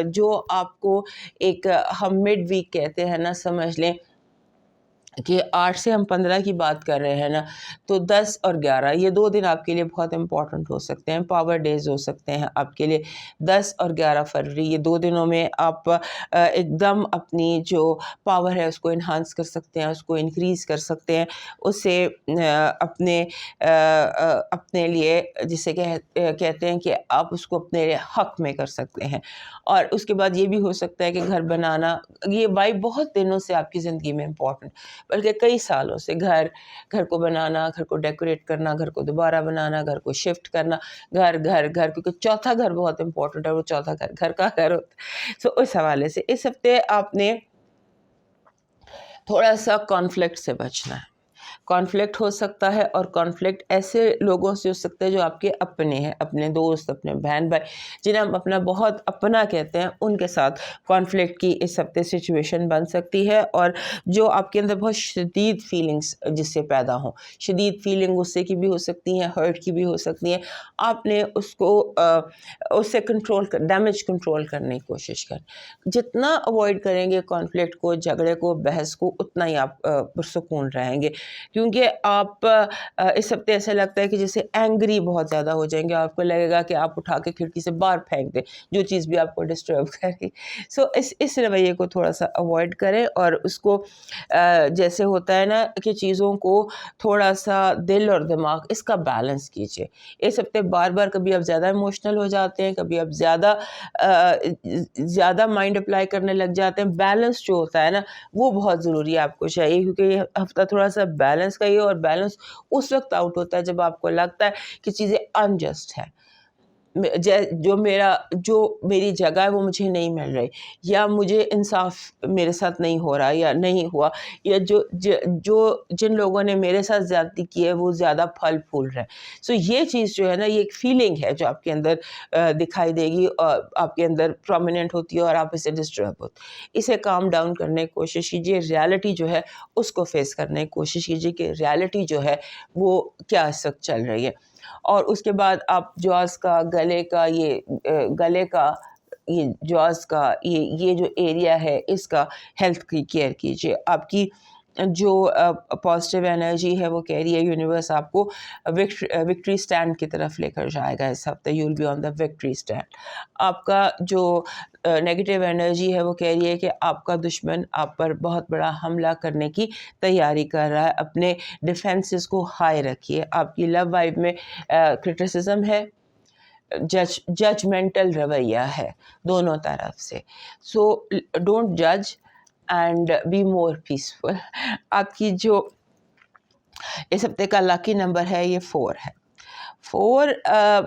جو آپ کو ایک ہم مڈ ویک کہتے ہیں نا, سمجھ لیں کہ 8 سے ہم 15 کی بات کر رہے ہیں نا, تو 10 اور 11 یہ 2 دن آپ کے لیے بہت امپورٹنٹ ہو سکتے ہیں, پاور ڈیز ہو سکتے ہیں آپ کے لیے. 10 اور 11 فروری یہ 2 دنوں میں آپ ایک دم اپنی جو پاور ہے اس کو انہانس کر سکتے ہیں, اس کو انکریز کر سکتے ہیں, اسے اپنے لیے جسے کہتے ہیں کہ آپ اس کو اپنے حق میں کر سکتے ہیں. اور اس کے بعد یہ بھی ہو سکتا ہے کہ گھر بنانا, یہ وائب بہت دنوں سے آپ کی زندگی میں امپورٹنٹ, بلکہ کئی سالوں سے گھر کو بنانا, گھر کو ڈیکوریٹ کرنا, گھر کو دوبارہ بنانا, گھر کو شفٹ کرنا, گھر کیونکہ چوتھا گھر بہت امپورٹنٹ ہے, وہ چوتھا گھر کا گھر ہوتا ہے. سو اس حوالے سے اس ہفتے آپ نے تھوڑا سا کانفلکٹ سے بچنا ہے. کانفلکٹ ہو سکتا ہے, اور کانفلکٹ ایسے لوگوں سے ہو سکتا ہے جو آپ کے اپنے ہیں, اپنے دوست, اپنے بہن بھائی, جنہیں ہم اپنا بہت اپنا کہتے ہیں, ان کے ساتھ کانفلکٹ کی اس ہفتے سچویشن بن سکتی ہے. اور جو آپ کے اندر بہت شدید فیلنگس جس سے پیدا ہوں, شدید فیلنگ غصے کی بھی ہو سکتی ہیں, ہرٹ کی بھی ہو سکتی ہیں, آپ نے اس سے ڈیمیج کنٹرول کرنے کی کوشش کریں. جتنا اوائڈ کریں گے کانفلکٹ کو, جھگڑے کو, بحث کو, اتنا ہی آپ پرسکون رہیں گے. کیونکہ آپ اس ہفتے ایسا لگتا ہے کہ جیسے اینگری بہت زیادہ ہو جائیں گے, آپ کو لگے گا کہ آپ اٹھا کے کھڑکی سے باہر پھینک دیں جو چیز بھی آپ کو ڈسٹرب کرے. سو اس رویے کو تھوڑا سا اوائڈ کریں, اور اس کو جیسے ہوتا ہے نا کہ چیزوں کو تھوڑا سا دل اور دماغ اس کا بیلنس کیجیے. اس ہفتے بار بار کبھی آپ زیادہ ایموشنل ہو جاتے ہیں, کبھی آپ زیادہ مائنڈ اپلائی کرنے لگ جاتے ہیں. بیلنس جو ہوتا ہے نا وہ بہت ضروری ہے آپ کو چاہیے, کیونکہ یہ ہفتہ تھوڑا سا بیلنس کا ہی ہے, اور بیلنس اس وقت آؤٹ ہوتا ہے جب آپ کو لگتا ہے کہ چیزیں انجسٹ ہیں, جو میری جگہ ہے وہ مجھے نہیں مل رہی, یا مجھے انصاف میرے ساتھ نہیں ہو رہا یا نہیں ہوا, یا جن لوگوں نے میرے ساتھ زیادتی کی ہے وہ زیادہ پھل پھول رہے ہیں. سو یہ چیز جو ہے نا, یہ ایک فیلنگ ہے جو آپ کے اندر دکھائی دے گی, اور آپ کے اندر پرومیننٹ ہوتی ہے, اور آپ اسے ڈسٹرب ہوتے. اسے کام ڈاؤن کرنے کی کوشش کیجیے, ریالٹی جو ہے اس کو فیس کرنے کی کوشش کیجیے کہ ریالٹی جو ہے وہ کیا اس وقت چل رہی ہے. اور اس کے بعد آپ جوز کا, گلے کا جوز کا یہ جو ایریا ہے اس کا ہیلتھ کی کیئر کیجیے. آپ کی جو پازیٹیو انرجی ہے وہ کہہ رہی ہے یونیورس آپ کو وکٹری سٹینڈ کی طرف لے کر جائے گا اس ہفتے. You will be on the victory stand. آپ کا جو نیگیٹو انرجی ہے وہ کہہ رہی ہے کہ آپ کا دشمن آپ پر بہت بڑا حملہ کرنے کی تیاری کر رہا ہے. اپنے ڈیفینسز کو ہائی رکھیے. آپ کی لو وائب میں کرٹیسزم ہے, ججمنٹل رویہ ہے دونوں طرف سے. سو ڈونٹ جج اینڈ بی مور پیسفل. آپ کی جو اس ہفتے کا لکی نمبر ہے یہ 4 ہے. 4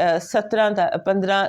15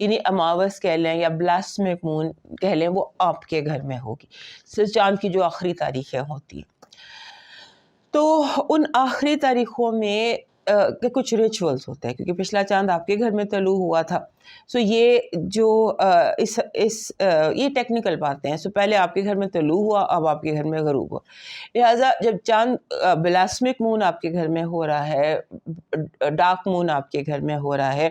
یعنی اماوس کہہ لیں یا بلاسمک مون کہہ لیں، وہ آپ کے گھر میں ہوگی، چاند کی جو آخری تاریخیں ہوتی ہیں۔ تو ان آخری تاریخوں میں کہ کچھ ریچولز ہوتے ہیں، کیونکہ پچھلا چاند آپ کے گھر میں طلوع ہوا تھا، سو یہ جو یہ ٹیکنیکل باتیں ہیں، سو پہلے آپ کے گھر میں طلوع ہوا، اب آپ کے گھر میں غروب ہوا، لہٰذا جب چاند بلاسمک مون آپ کے گھر میں ہو رہا ہے، ڈارک مون آپ کے گھر میں ہو رہا ہے،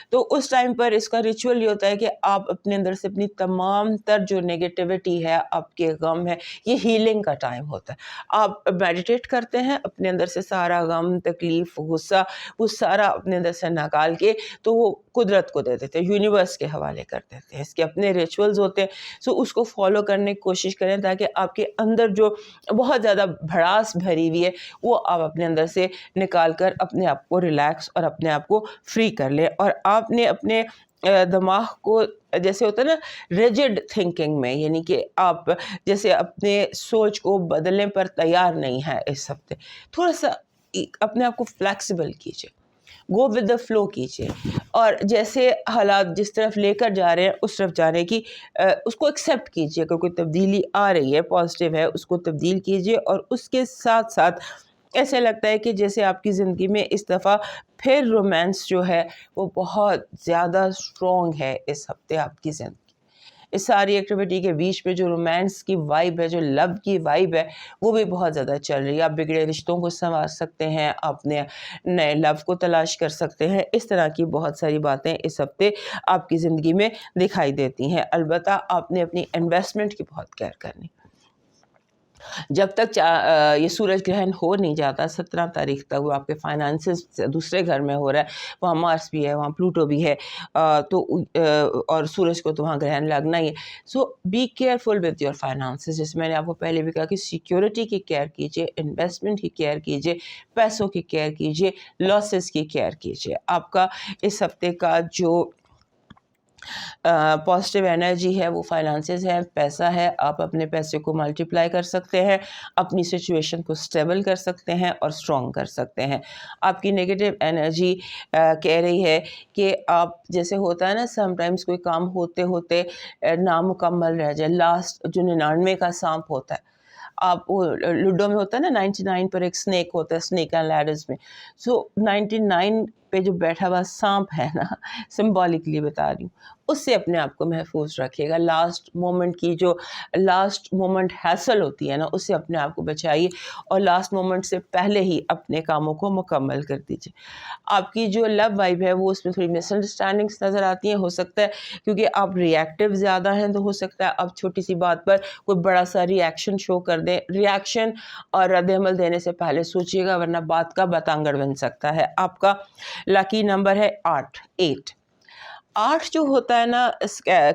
تو اس ٹائم پر اس کا ریچول یہ ہوتا ہے کہ آپ اپنے اندر سے اپنی تمام تر جو نیگیٹیوٹی ہے، آپ کے غم ہے، یہ ہیلنگ کا ٹائم ہوتا ہے۔ آپ میڈیٹیٹ کرتے ہیں، اپنے اندر سے سارا غم، تکلیف، غصہ، وہ سارا اپنے اندر سے نکال کے تو وہ قدرت کو دے دیتے ہیں، یونیورس کے حوالے کر دیتے ہیں۔ اس کے اپنے ریچولز ہوتے ہیں، سو اس کو فالو کرنے کی کوشش کریں تاکہ آپ کے اندر جو بہت زیادہ بھڑاس بھری ہوئی ہے وہ آپ اپنے اندر سے نکال کر اپنے آپ کو ریلیکس اور اپنے آپ کو فری کر لیں۔ اور آپ نے اپنے دماغ کو جیسے ہوتا ہے نا ریجڈ تھنکنگ میں، یعنی کہ آپ جیسے اپنے سوچ کو بدلنے پر تیار نہیں ہے اس ہفتے، تھوڑا سا اپنے آپ کو فلیکسیبل کیجیے، گو ود دا فلو کیجیے، اور جیسے حالات جس طرف لے کر جا رہے ہیں اس طرف جانے کی اس کو ایکسیپٹ کیجیے۔ اگر کوئی تبدیلی آ رہی ہے، پازیٹیو ہے، اس کو تبدیل کیجیے، اور اس کے ساتھ ساتھ ایسے لگتا ہے کہ جیسے آپ کی زندگی میں اس دفعہ پھر رومانس جو ہے وہ بہت زیادہ اسٹرانگ ہے اس ہفتے آپ کی زندگی۔ اس ساری ایکٹیویٹی کے بیچ میں جو رومانس کی وائب ہے، جو لو کی وائب ہے، وہ بھی بہت زیادہ چل رہی ہے۔ آپ بگڑے رشتوں کو سنوار سکتے ہیں، اپنے نئے لو کو تلاش کر سکتے ہیں، اس طرح کی بہت ساری باتیں اس ہفتے آپ کی زندگی میں دکھائی دیتی ہیں۔ البتہ آپ نے اپنی انویسٹمنٹ کی بہت کیئر کرنی۔ جب تک یہ سورج گرہن ہو نہیں جاتا 17 تاریخ تک، وہ آپ کے فائنانسز دوسرے گھر میں ہو رہا ہے، وہاں مارس بھی ہے، وہاں پلوٹو بھی ہے، تو اور سورج کو تو وہاں گرہن لگنا ہی ہے۔ So be careful with your finances, جس میں نے آپ کو پہلے بھی کہا کہ سیکیورٹی کی کیئر کیجیے، انویسٹمنٹ کی کیئر کیجیے، پیسوں کی کیئر کیجیے، لاسز کی کیئر کیجیے۔ آپ کا اس ہفتے کا جو پازیٹیو انرجی ہے وہ فائنانسز ہے، پیسہ ہے، آپ اپنے پیسے کو ملٹیپلائی کر سکتے ہیں، اپنی سچویشن کو سٹیبل کر سکتے ہیں اور اسٹرانگ کر سکتے ہیں۔ آپ کی نیگیٹو انرجی کہہ رہی ہے کہ آپ جیسے ہوتا ہے نا سم ٹائمز کوئی کام ہوتے ہوتے نامکمل رہ جائے، لاسٹ جو 99 کا سانپ ہوتا ہے، آپ وہ لوڈو میں ہوتا ہے نا 99 پر ایک سنیک ہوتا ہے، سنیک اینڈ لیڈرز میں، سو 99 پہ جو بیٹھا ہوا سانپ ہے نا، سمبولکلی بتا رہی ہوں، اس سے اپنے آپ کو محفوظ رکھیے گا۔ لاسٹ مومنٹ کی جو لاسٹ مومنٹ ہیسل ہوتی ہے نا، اس سے اپنے آپ کو بچائیے، اور لاسٹ مومنٹ سے پہلے ہی اپنے کاموں کو مکمل کر دیجیے۔ آپ کی جو لو وائب ہے وہ اس میں تھوڑی مس انڈرسٹینڈنگس نظر آتی ہیں، ہو سکتا ہے کیونکہ آپ ری ایکٹیو زیادہ ہیں، تو ہو سکتا ہے آپ چھوٹی سی بات پر کوئی بڑا سا ری ایکشن شو کر دیں۔ ری ایکشن اور رد عمل دینے سے پہلے سوچیے گا، ورنہ بات کا بتانگڑ بن سکتا ہے۔ آپ کا لکی نمبر ہے 8۔ 8 جو ہوتا ہے نا،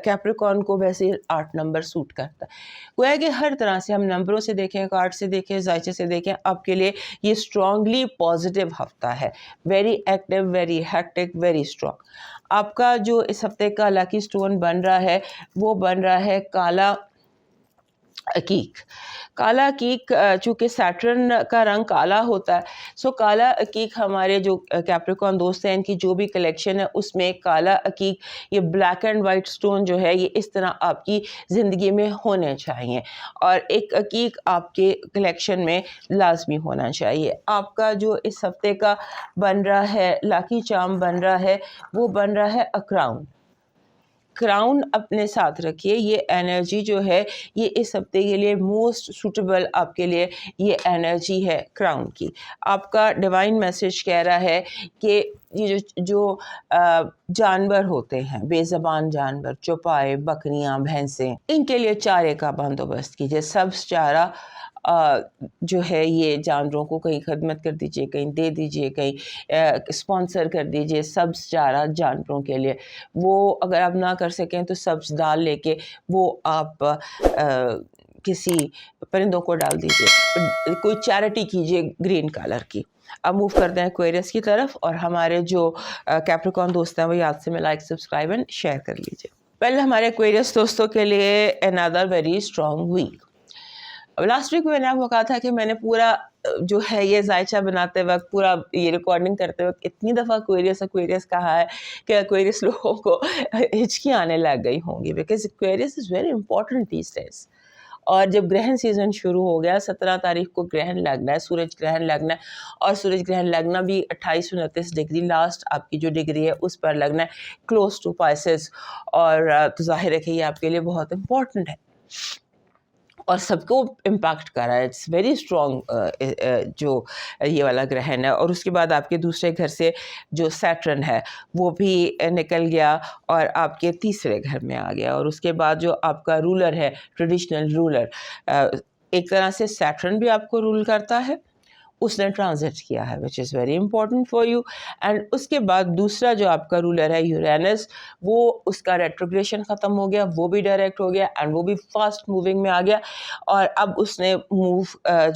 کیپریکارن کو ویسے 8 نمبر سوٹ کرتا ہے۔ گویا کہ ہر طرح سے ہم نمبروں سے دیکھیں، کارڈ سے دیکھیں، ذائچے سے دیکھیں، آپ کے لیے یہ اسٹرانگلی پازیٹیو ہفتہ ہے، very active, very hectic, very strong. آپ کا جو اس ہفتے کا لکی سٹون بن رہا ہے وہ بن رہا ہے کالا عقیق۔ کالا عقیق چونکہ سیٹرن کا رنگ کالا ہوتا ہے، سو کالا عقیق ہمارے جو کیپریکارن دوست ہیں ان کی جو بھی کلیکشن ہے اس میں کالا عقیق، یہ بلیک اینڈ وائٹ سٹون جو ہے، یہ اس طرح آپ کی زندگی میں ہونے چاہیے، اور ایک عقیق آپ کے کلیکشن میں لازمی ہونا چاہیے۔ آپ کا جو اس ہفتے کا بن رہا ہے لاکی چارم بن رہا ہے، وہ بن رہا ہے کراؤن۔ کراؤن اپنے ساتھ رکھیے، یہ انرجی جو ہے یہ اس ہفتے کے لیے موسٹ سوٹیبل آپ کے لیے یہ انرجی ہے کراؤن کی۔ آپ کا ڈیوائن میسج کہہ رہا ہے کہ یہ جو جانور ہوتے ہیں، بے زبان جانور، چوپائے، بکریاں، بھینسیں، ان کے لیے چارے کا بندوبست کیجیے۔ سبز چارہ جو ہے یہ جانوروں کو کہیں خدمت کر دیجیے، کہیں دے دیجیے، کہیں اسپانسر کر دیجیے سبز چارہ جانوروں کے لیے۔ وہ اگر آپ نہ کر سکیں تو سبز دال لے کے وہ آپ کسی پرندوں کو ڈال دیجیے، کوئی چیریٹی کیجیے گرین کلر کی۔ اب موو کرتے ہیں ایکویرس کی طرف، اور ہمارے جو کیپریکارن دوست ہیں وہ یاد سے میں لائک، سبسکرائب اینڈ شیئر کر لیجیے۔ پہلے ہمارے ایکویرس دوستوں کے لیے another very strong week۔ Last week میں نے آپ کو کہا تھا کہ میں نے پورا جو ہے یہ ذائچہ بناتے وقت پورا یہ ریکارڈنگ کرتے وقت اتنی دفعہ ایکویریس کہا ہے کہ ایکویریس لوگوں کو ہچکی آنے لگ گئی ہوں گی, because Aquarius is very important these days. اور جب گرہن سیزن شروع ہو گیا, 17 تاریخ کو گرہن لگنا ہے, سورج گرہن لگنا ہے, اور سورج گرہن لگنا بھی 28-29 ڈگری, لاسٹ آپ کی جو ڈگری ہے اس پر لگنا ہے, کلوز ٹو پائسز. اور تو ظاہر ہے کہ یہ آپ کے لیے بہت امپورٹنٹ ہے اور سب کو امپیکٹ کر رہا ہے. اٹس ویری اسٹرانگ جو یہ والا گرہن ہے. اور اس کے بعد آپ کے دوسرے گھر سے جو سیٹرن ہے وہ بھی نکل گیا اور آپ کے تیسرے گھر میں آ گیا. اور اس کے بعد جو آپ کا رولر ہے, ٹریڈیشنل رولر, ایک طرح سے سیٹرن بھی آپ کو رول کرتا ہے, اس نے ٹرانزٹ کیا ہے, which is very important for you. And اس کے بعد دوسرا جو آپ کا رولر ہے یورینس, وہ اس کا ریٹروگریشن ختم ہو گیا, وہ بھی ڈائریکٹ ہو گیا اینڈ وہ بھی فاسٹ موونگ میں آ گیا. اور اب اس نے موو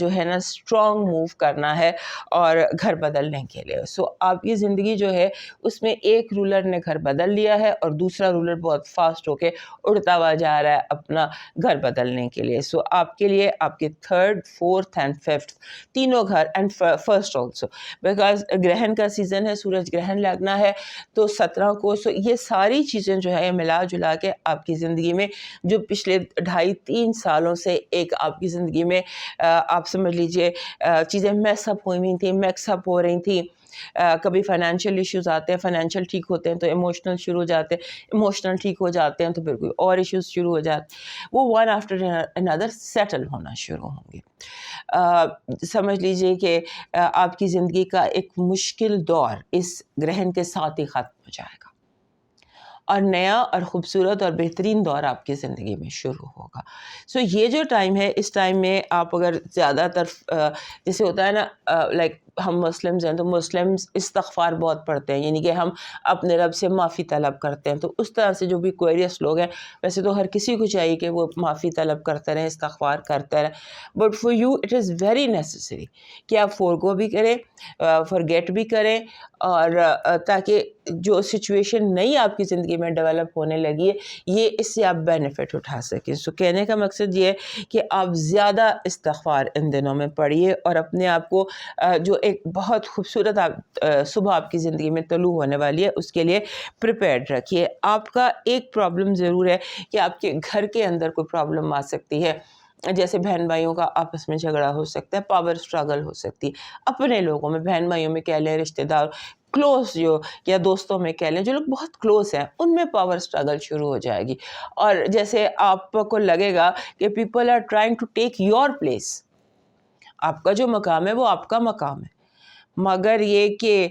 جو ہے نا اسٹرانگ موو کرنا ہے اور گھر بدلنے کے لیے. سو آپ کی زندگی جو ہے اس میں ایک رولر نے گھر بدل لیا ہے اور دوسرا رولر بہت فاسٹ ہو کے اڑتا ہوا جا رہا ہے اپنا گھر بدلنے کے لیے. سو آپ کے لیے آپ کے 3rd, 4th اینڈ 5th تینوں گھر, اینڈ فرسٹ آلسو, بیکاز گرہن کا سیزن ہے, سورج گرہن لگنا ہے تو 17 کو. سو یہ ساری چیزیں جو ہے ملا جلا کے آپ کی زندگی میں جو پچھلے 2.5-3 سالوں سے ایک آپ کی زندگی میں آپ سمجھ لیجئے چیزیں میس اپ ہوئی تھیں, میکس اپ ہو رہی تھیں. کبھی فائنینشیل ایشوز آتے ہیں, فائنینشیل ٹھیک ہوتے ہیں تو ایموشنل شروع ہو جاتے ہیں, ایموشنل ٹھیک ہو جاتے ہیں تو پھر کوئی اور ایشوز شروع ہو جاتے ہیں, وہ ون آفٹر انادر سیٹل ہونا شروع ہوں گے. سمجھ لیجئے کہ آپ کی زندگی کا ایک مشکل دور اس گرہن کے ساتھ ہی ختم ہو جائے گا اور نیا اور خوبصورت اور بہترین دور آپ کی زندگی میں شروع ہوگا. سو یہ جو ٹائم ہے, اس ٹائم میں آپ اگر زیادہ تر جیسے ہوتا ہے نا, لائک ہم مسلمز ہیں تو مسلمز استغفار بہت پڑھتے ہیں, یعنی کہ ہم اپنے رب سے معافی طلب کرتے ہیں. تو اس طرح سے جو بھی کوئریس لوگ ہیں, ویسے تو ہر کسی کو چاہیے کہ وہ معافی طلب کرتے رہیں, استغفار کرتے رہیں, but for you it is very necessary کہ آپ فورگو بھی کریں, فرگیٹ بھی کریں, اور تاکہ جو سچویشن نئی آپ کی زندگی میں ڈیولپ ہونے لگی ہے یہ اس سے آپ بینیفٹ اٹھا سکیں. سو کہنے کا مقصد یہ ہے کہ آپ زیادہ استغفار ان دنوں میں پڑھیے اور اپنے آپ کو جو ایک بہت خوبصورت صبح آپ کی زندگی میں طلوع ہونے والی ہے اس کے لیے پریپیئرڈ رکھیے. آپ کا ایک پرابلم ضرور ہے کہ آپ کے گھر کے اندر کوئی پرابلم آ سکتی ہے, جیسے بہن بھائیوں کا آپس میں جھگڑا ہو سکتا ہے, پاور سٹرگل ہو سکتی ہے, اپنے لوگوں میں, بہن بھائیوں میں کہہ لیں, رشتہ دار کلوز جو, یا دوستوں میں کہہ لیں, جو لوگ بہت کلوز ہیں ان میں پاور سٹرگل شروع ہو جائے گی. اور جیسے آپ کو لگے گا کہ people are trying to take your place, آپ کا جو مقام ہے وہ آپ کا مقام ہے, مگر یہ کہ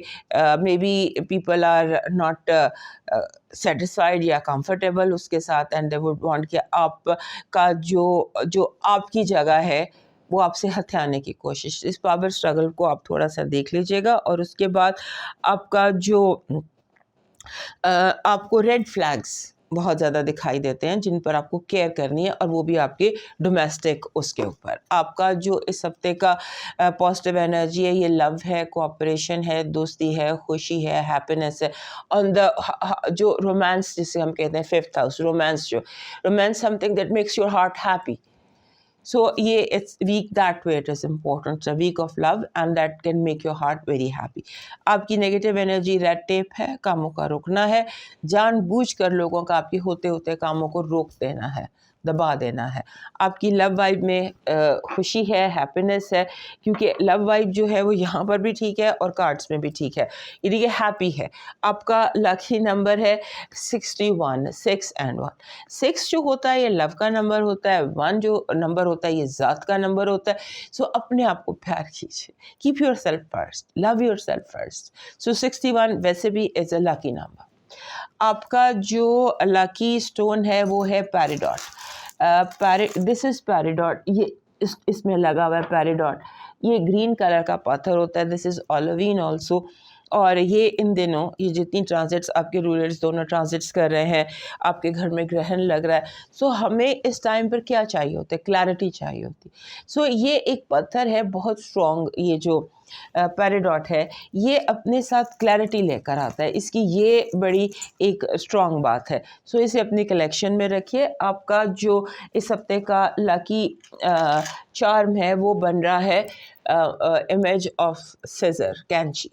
maybe people are not satisfied یا کمفرٹیبل اس کے ساتھ, اینڈ دے وڈ وانٹ کہ آپ کا جو آپ کی جگہ ہے وہ آپ سے ہتھیانے کی کوشش. اس پاور سٹرگل کو آپ تھوڑا سا دیکھ لیجئے گا. اور اس کے بعد آپ کا جو آپ کو ریڈ فلیگز بہت زیادہ دکھائی دیتے ہیں جن پر آپ کو کیئر کرنی ہے, اور وہ بھی آپ کے ڈومیسٹک اس کے اوپر. آپ کا جو اس ہفتے کا پازیٹیو انرجی ہے یہ لو ہے, کوآپریشن ہے, دوستی ہے, خوشی ہے, ہیپینس ہے. آن دا جو رومانس جسے ہم کہتے ہیں 5th house, romance some thing that makes your heart happy. So it's week that way it is important. It's a week of love and that can make your heart very happy. آپ کی نیگیٹو انرجی ریڈ ٹیپ ہے, کاموں کا روکنا ہے, جان بوجھ کر لوگوں کا آپ کے ہوتے ہوتے کاموں کو روک دینا ہے, دبا دینا ہے. آپ کی لو وائب میں خوشی ہے, ہیپینس ہے, کیونکہ لو وائب جو ہے وہ یہاں پر بھی ٹھیک ہے اور کارڈز میں بھی ٹھیک ہے, یعنی کہ ہیپی ہے. آپ کا لکی نمبر ہے 61, 6 and 1. 6 جو ہوتا ہے یہ لو کا نمبر ہوتا ہے, 1 جو نمبر ہوتا ہے یہ ذات کا نمبر ہوتا ہے. سو اپنے آپ کو پیار کیجیے, keep yourself first, love yourself first. So 61 ویسے بھی از اے لکی نمبر. آپ کا جو لکی اسٹون ہے وہ ہے پیریڈاٹ. دس از پیریڈاٹ, یہ اس میں لگا ہوا ہے پیریڈاٹ. یہ گرین کلر کا پتھر ہوتا ہے. دس از اولوین آلسو. اور یہ ان دنوں یہ جتنی ٹرانزٹس آپ کے رولرز دونوں ٹرانزٹس کر رہے ہیں، آپ کے گھر میں گرہن لگ رہا ہے، سو ہمیں اس ٹائم پر کیا چاہیے ہوتا ہے؟ کلیئرٹی چاہیے ہوتی. سو یہ ایک پتھر ہے بہت اسٹرانگ، یہ جو پیراڈاٹ ہے یہ اپنے ساتھ کلیئرٹی لے کر آتا ہے، اس کی یہ بڑی ایک اسٹرانگ بات ہے. سو اسے اپنی کلیکشن میں رکھیے. آپ کا جو اس ہفتے کا لاکی چارم ہے وہ بن رہا ہے امیج آف سیزر، کینچی،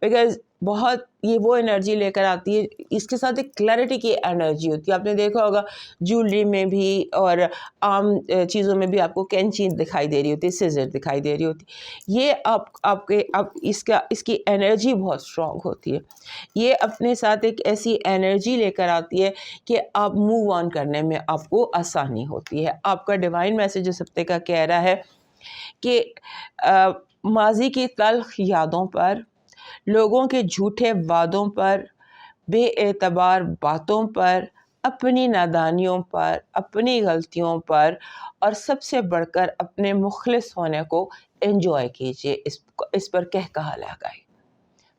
بیکاز بہت یہ وہ انرجی لے کر آتی ہے، اس کے ساتھ ایک کلیئرٹی کی انرجی ہوتی ہے. آپ نے دیکھا ہوگا جیولری میں بھی اور عام چیزوں میں بھی آپ کو کینچی دکھائی دے رہی ہوتی ہے، سیزر دکھائی دے رہی ہوتی ہے. یہ آپ اس کی انرجی بہت اسٹرانگ ہوتی ہے. یہ اپنے ساتھ ایک ایسی انرجی لے کر آتی ہے کہ آپ موو آن کرنے میں آپ کو آسانی ہوتی ہے. آپ کا ڈیوائن میسج اس ہفتے کا کہہ رہا ہے کہ ماضی کی تلخ یادوں پر، لوگوں کے جھوٹے وعدوں پر، بے اعتبار باتوں پر، اپنی نادانیوں پر، اپنی غلطیوں پر، اور سب سے بڑھ کر اپنے مخلص ہونے کو انجوائے کیجیے. اس پر کہہ کہا لگائے،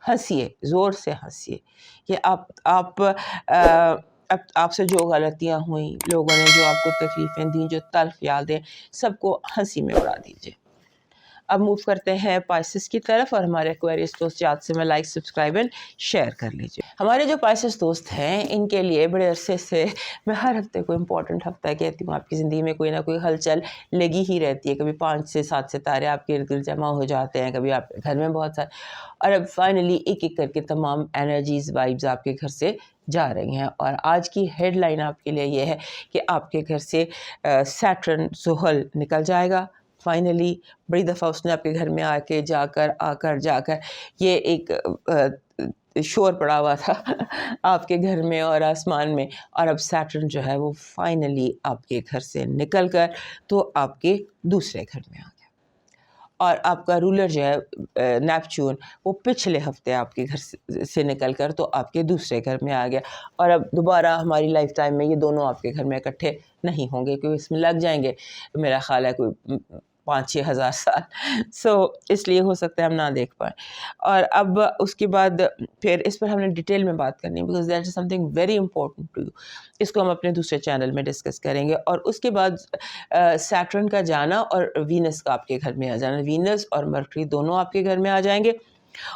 ہنسیے، زور سے ہنسیے. کہ آپ سے جو غلطیاں ہوئیں، لوگوں نے جو آپ کو تکلیفیں دیں، جو تلخ یادیں، سب کو ہنسی میں اڑا دیجیے. اب موو کرتے ہیں پائسس کی طرف، اور ہمارے ایکویریس دوست یاد سے میں لائک، سبسکرائب اینڈ شیئر کر لیجیے. ہمارے جو پائسس دوست ہیں ان کے لیے بڑے عرصے سے میں ہر ہفتے کو امپورٹنٹ ہفتہ کہتی ہوں. آپ کی زندگی میں کوئی نہ کوئی ہلچل لگی ہی رہتی ہے. کبھی 5 سے 7 ستارے آپ کے ارد گرد جمع ہو جاتے ہیں، کبھی آپ کے گھر میں بہت سارے، اور اب فائنلی ایک ایک کر کے تمام انرجیز، وائبز آپ کے گھر سے جا رہی ہیں. اور آج کی ہیڈ لائن آپ کے لیے یہ ہے کہ آپ کے گھر سے سیٹرن، زحل نکل جائے گا. فائنلی بڑی دفعہ اس نے آپ کے گھر میں آ کر جا کر یہ ایک شور پڑا ہوا تھا آپ کے گھر میں اور آسمان میں، اور اب سیٹرن جو ہے وہ فائنلی آپ کے گھر سے نکل کر تو آپ کے دوسرے گھر میں آ گیا. اور آپ کا رولر جو ہے نیپچون، وہ پچھلے ہفتے آپ کے گھر سے نکل کر تو آپ کے دوسرے گھر میں آ گیا. اور اب دوبارہ ہماری لائف ٹائم میں یہ دونوں آپ کے گھر میں اکٹھے نہیں ہوں گے، کیونکہ اس میں لگ جائیں گے میرا خیال ہے کوئی 5-6 ہزار سال. سو اس لیے ہو سکتا ہے ہم نہ دیکھ پائیں. اور اب اس کے بعد پھر اس پر ہم نے ڈیٹیل میں بات کرنی ہے، because that is something very important to you. اس کو ہم اپنے دوسرے چینل میں ڈسکس کریں گے. اور اس کے بعد سیٹرن کا جانا اور وینس کا آپ کے گھر میں آ جانا. وینس اور مرکری دونوں آپ کے گھر میں آ جائیں گے،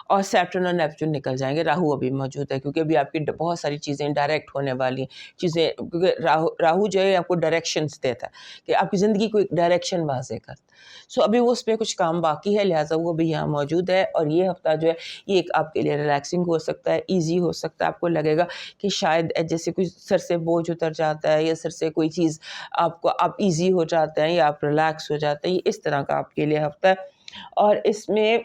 اور سیٹرن اور نیپچون نکل جائیں گے. راہو ابھی موجود ہے، کیونکہ ابھی آپ کی بہت ساری چیزیں ڈائریکٹ ہونے والی ہیں چیزیں، کیونکہ راہو جو ہے آپ کو ڈائریکشنز دیتا ہے کہ آپ کی زندگی کو ایک ڈائریکشن واضح کرتا. سو ابھی وہ اس میں کچھ کام باقی ہے، لہٰذا وہ بھی یہاں موجود ہے. اور یہ ہفتہ جو ہے یہ ایک آپ کے لیے ریلیکسنگ ہو سکتا ہے، ایزی ہو سکتا ہے. آپ کو لگے گا کہ شاید جیسے کوئی سر سے بوجھ اتر جاتا ہے، یا سر سے کوئی چیز آپ ایزی ہو جاتے ہیں، یا آپ ریلیکس ہو جاتے ہیں. یہ اس طرح کا آپ کے لیے ہفتہ ہے. اور اس میں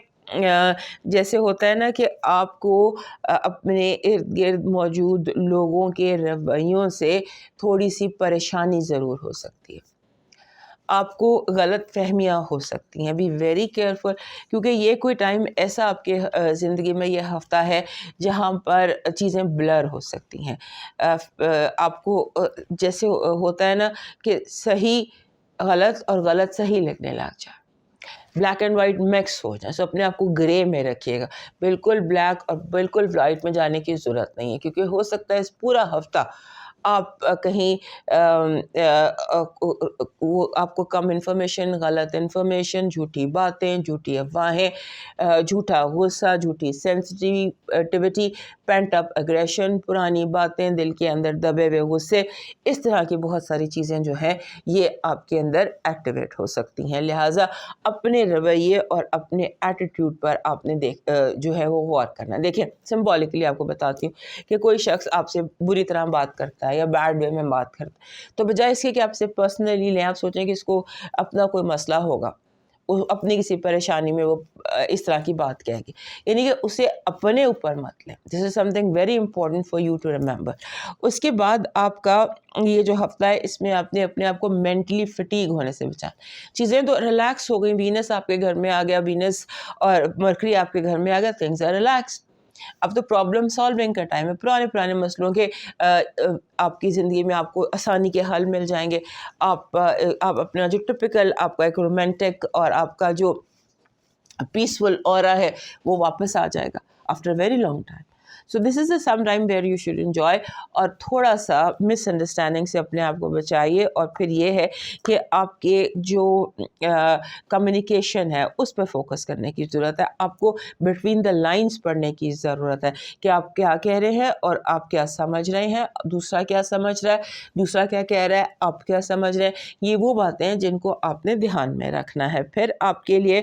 جیسے ہوتا ہے نا کہ آپ کو اپنے ارد گرد موجود لوگوں کے رویوں سے تھوڑی سی پریشانی ضرور ہو سکتی ہے، آپ کو غلط فہمیاں ہو سکتی ہیں. بی ویری کیئرفل، کیونکہ یہ کوئی ٹائم ایسا آپ کے زندگی میں یہ ہفتہ ہے جہاں پر چیزیں بلر ہو سکتی ہیں. آپ کو جیسے ہوتا ہے نا کہ صحیح غلط اور غلط صحیح لگنے لگ جائے، بلیک اینڈ وائٹ مکس ہو جائے. سو اپنے آپ کو گرے میں رکھیے گا. بالکل بلیک اور بالکل وائٹ میں جانے کی ضرورت نہیں ہے، کیونکہ ہو سکتا ہے اس پورا ہفتہ آپ کہیں آپ کو کم انفارمیشن، غلط انفارمیشن، جھوٹی باتیں، جھوٹی افواہیں، جھوٹا غصہ، جھوٹی سینسٹیوٹی، پینٹ اپ اگریشن، پرانی باتیں، دل کے اندر دبے ہوئے غصے، اس طرح کی بہت ساری چیزیں جو ہیں یہ آپ کے اندر ایکٹیویٹ ہو سکتی ہیں. لہٰذا اپنے رویے اور اپنے ایٹیٹیوڈ پر آپ نے جو ہے وہ غور کرنا. دیکھیں سمبولکلی آپ کو بتاتی ہوں کہ کوئی شخص آپ سے بری طرح بات کرتا ہے یا بیڈ وے میں بات کرتا ہے، تو بجائے اس کے کہ آپ سے پرسنلی لیں، آپ سوچیں کہ اس کو اپنا کوئی مسئلہ ہوگا، وہ اپنی کسی پریشانی میں وہ اس طرح کی بات کہے گی، یعنی کہ اسے اپنے اوپر مت لیں. This is something very important for you to remember. اس کے بعد آپ کا یہ جو ہفتہ ہے اس میں آپ نے اپنے آپ کو مینٹلی فٹیگ ہونے سے بچانا. چیزیں تو ریلیکس ہو گئیں، وینس آپ کے گھر میں آ گیا، وینس اور مرکری آپ کے گھر میں آ گیا، تھنگز آر ریلیکس. اب تو پرابلم سالونگ کا ٹائم ہے. پرانے مسئلوں کے آپ کی زندگی میں آپ کو آسانی کے حل مل جائیں گے. آپ اپنا جو ٹپیکل آپ کا ایک رومانٹک اور آپ کا جو پیسفل اورا ہے وہ واپس آ جائے گا. after a very long time. So this is the some time where you should enjoy. اور تھوڑا سا مس انڈرسٹینڈنگ سے اپنے آپ کو بچائیے. اور پھر یہ ہے کہ آپ کے جو کمیونیکیشن ہے اس پہ فوکس کرنے کی ضرورت ہے. آپ کو بٹوین دا لائنس پڑھنے کی ضرورت ہے کہ آپ کیا کہہ رہے ہیں اور آپ کیا سمجھ رہے ہیں, دوسرا کیا سمجھ رہا ہے, دوسرا کیا کہہ رہا ہے, آپ کیا سمجھ رہے ہیں. یہ وہ باتیں ہیں جن کو آپ نے دھیان میں رکھنا ہے. پھر آپ کے لیے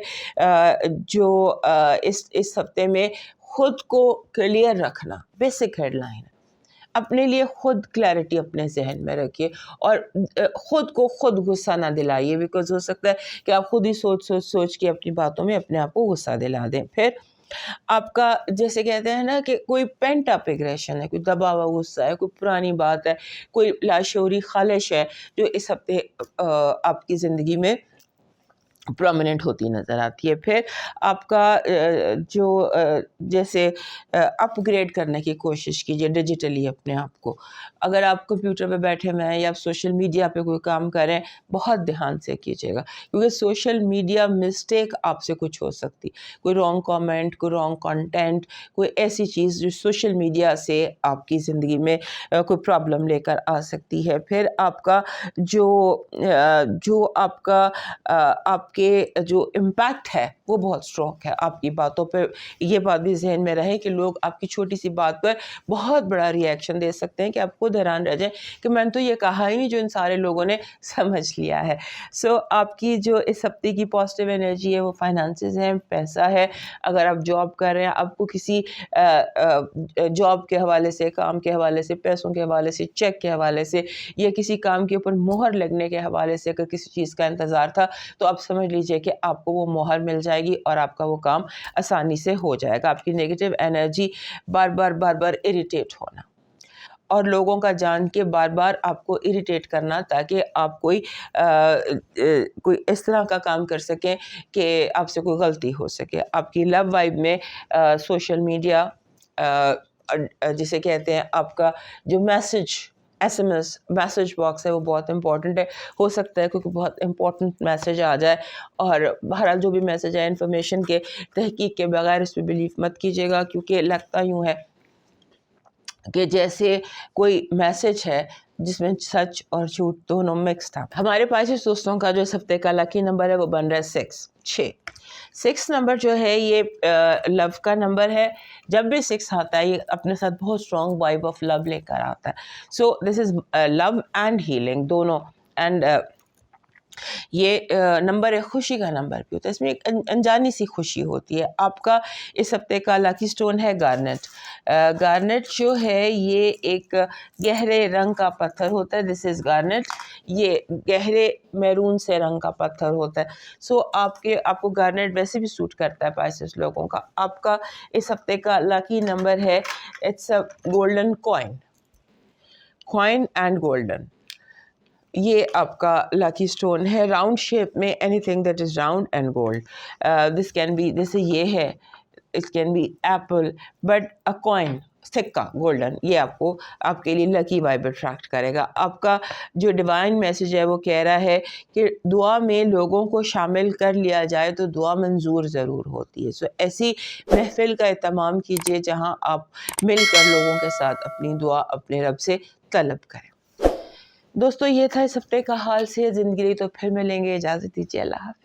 جو اس ہفتے میں خود کو کلیئر رکھنا, بیسک ہیڈ لائن, اپنے لیے خود کلیئرٹی اپنے ذہن میں رکھیے اور خود کو خود غصہ نہ دلائیے, بیکاز ہو سکتا ہے کہ آپ خود ہی سوچ کے اپنی باتوں میں اپنے آپ کو غصہ دلا دیں. پھر آپ کا جیسے کہتے ہیں نا کہ کوئی پینٹ اپ ایگریشن ہے, کوئی دبا ہوا غصہ ہے, کوئی پرانی بات ہے, کوئی لاشعوری خالش ہے جو اس ہفتے آپ کی زندگی میں پرومیننٹ ہوتی نظر آتی ہے. پھر آپ کا جو جیسے اپ گریڈ کرنے کی کوشش کیجیے ڈیجیٹلی اپنے آپ کو. اگر آپ کمپیوٹر پہ بیٹھے ہوئے ہیں یا آپ سوشل میڈیا پہ کوئی کام کریں, بہت دھیان سے کیجیے گا, کیونکہ سوشل میڈیا مسٹیک آپ سے کچھ ہو سکتی, کوئی رانگ کامنٹ, کوئی رانگ کنٹینٹ, کوئی ایسی چیز جو سوشل میڈیا سے آپ کی زندگی میں کوئی پرابلم لے کر آ سکتی ہے. پھر آپ کا جو آپ کا آپ کے جو امپیکٹ ہے وہ بہت اسٹرانگ ہے آپ کی باتوں پہ. یہ بات بھی ذہن میں رہے کہ لوگ آپ کی چھوٹی سی بات پر بہت بڑا ری ایکشن دے سکتے ہیں کہ آپ خود حیران رہ جائیں کہ میں نے تو یہ کہا ہی نہیں جو ان سارے لوگوں نے سمجھ لیا ہے. سو آپ کی جو اس ہفتے کی پازیٹیو انرجی ہے وہ فائنانسز ہیں, پیسہ ہے. اگر آپ جاب کر رہے ہیں, آپ کو کسی جاب کے حوالے سے, کام کے حوالے سے, پیسوں کے حوالے سے, چیک کے حوالے سے یا کسی کام کے اوپر مہر لگنے کے حوالے سے اگر کسی چیز کا انتظار تھا تو آپ سمجھ لیجئے کہ آپ کو وہ مہر مل جائے گی اور آپ کا وہ کام آسانی سے ہو جائے گا. آپ کی نیگیٹو انرجی بار بار اریٹیٹ ہونا اور لوگوں کا جان کے بار بار آپ کو اریٹیٹ کرنا تاکہ آپ کوئی اس طرح کا کام کر سکیں کہ آپ سے کوئی غلطی ہو سکے. آپ کی لو وائب میں سوشل میڈیا جسے کہتے ہیں آپ کا جو SMS میسج باکس ہے وہ بہت امپورٹنٹ ہے. ہو سکتا ہے کیونکہ بہت امپورٹنٹ میسج آ جائے, اور بہرحال جو بھی میسج ہے انفارمیشن کے تحقیق کے بغیر اس پہ بلیف مت کیجیے گا, کیونکہ لگتا یوں ہے کہ جیسے کوئی میسج ہے جس میں سچ اور جھوٹ دونوں مکس تھا. ہمارے پاس دوستوں کا جو اس ہفتے کا لکی نمبر ہے وہ بن رہا ہے 6. 6 نمبر جو ہے یہ لو کا نمبر ہے. جب بھی 6 آتا ہے یہ اپنے ساتھ بہت اسٹرانگ وائب آف لو لے کر آتا ہے. سو دس از لو اینڈ ہیلنگ دونوں. اینڈ یہ نمبر ایک خوشی کا نمبر بھی ہوتا ہے, اس میں ایک انجانی سی خوشی ہوتی ہے. آپ کا اس ہفتے کا لاکی سٹون ہے گارنٹ. گارنٹ جو ہے یہ ایک گہرے رنگ کا پتھر ہوتا ہے. دس از گارنٹ. یہ گہرے میرون سے رنگ کا پتھر ہوتا ہے. سو آپ کو گارنٹ ویسے بھی سوٹ کرتا ہے پائسس لوگوں کا. آپ کا اس ہفتے کا لاکی نمبر ہے it's a golden coin and golden. یہ آپ کا لاکی سٹون ہے راؤنڈ شیپ میں, anything that is round and gold. This can be, جیسے یہ ہے it can be apple, but a coin سکہ گولڈن, یہ آپ کے لیے لکی وائب اٹریکٹ کرے گا. آپ کا جو ڈیوائن میسج ہے وہ کہہ رہا ہے کہ دعا میں لوگوں کو شامل کر لیا جائے تو دعا منظور ضرور ہوتی ہے. سو ایسی محفل کا اہتمام کیجیے جہاں آپ مل کر لوگوں کے ساتھ اپنی دعا اپنے رب سے طلب کریں. دوستو یہ تھا اس ہفتے کا حال سے زندگی, تو پھر ملیں گے. اجازت دیجیے, اللہ حافظ.